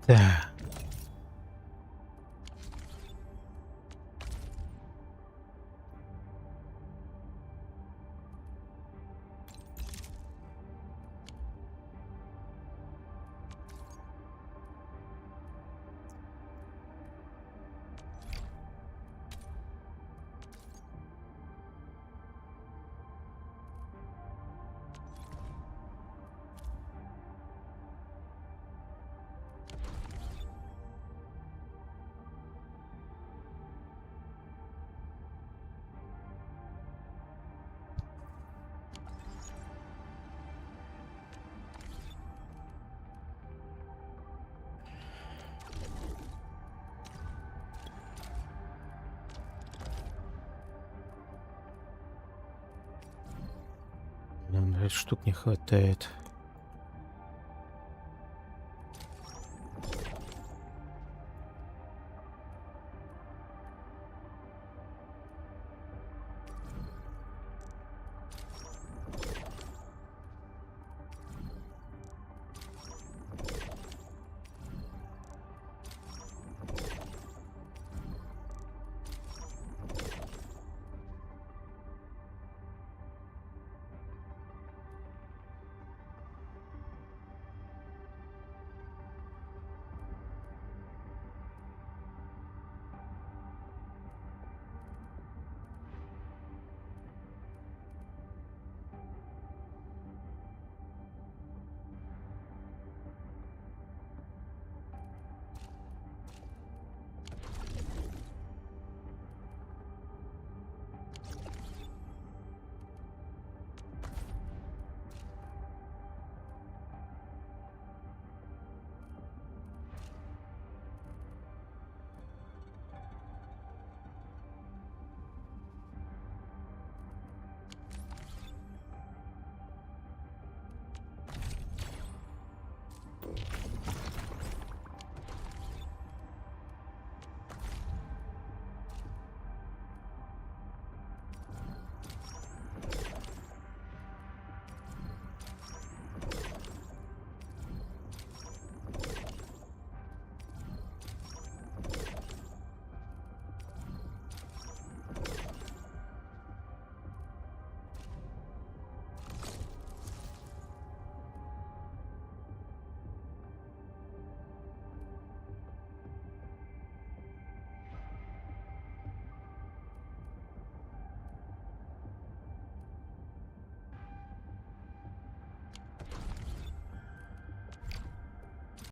Да. Нам 5 штук не хватает.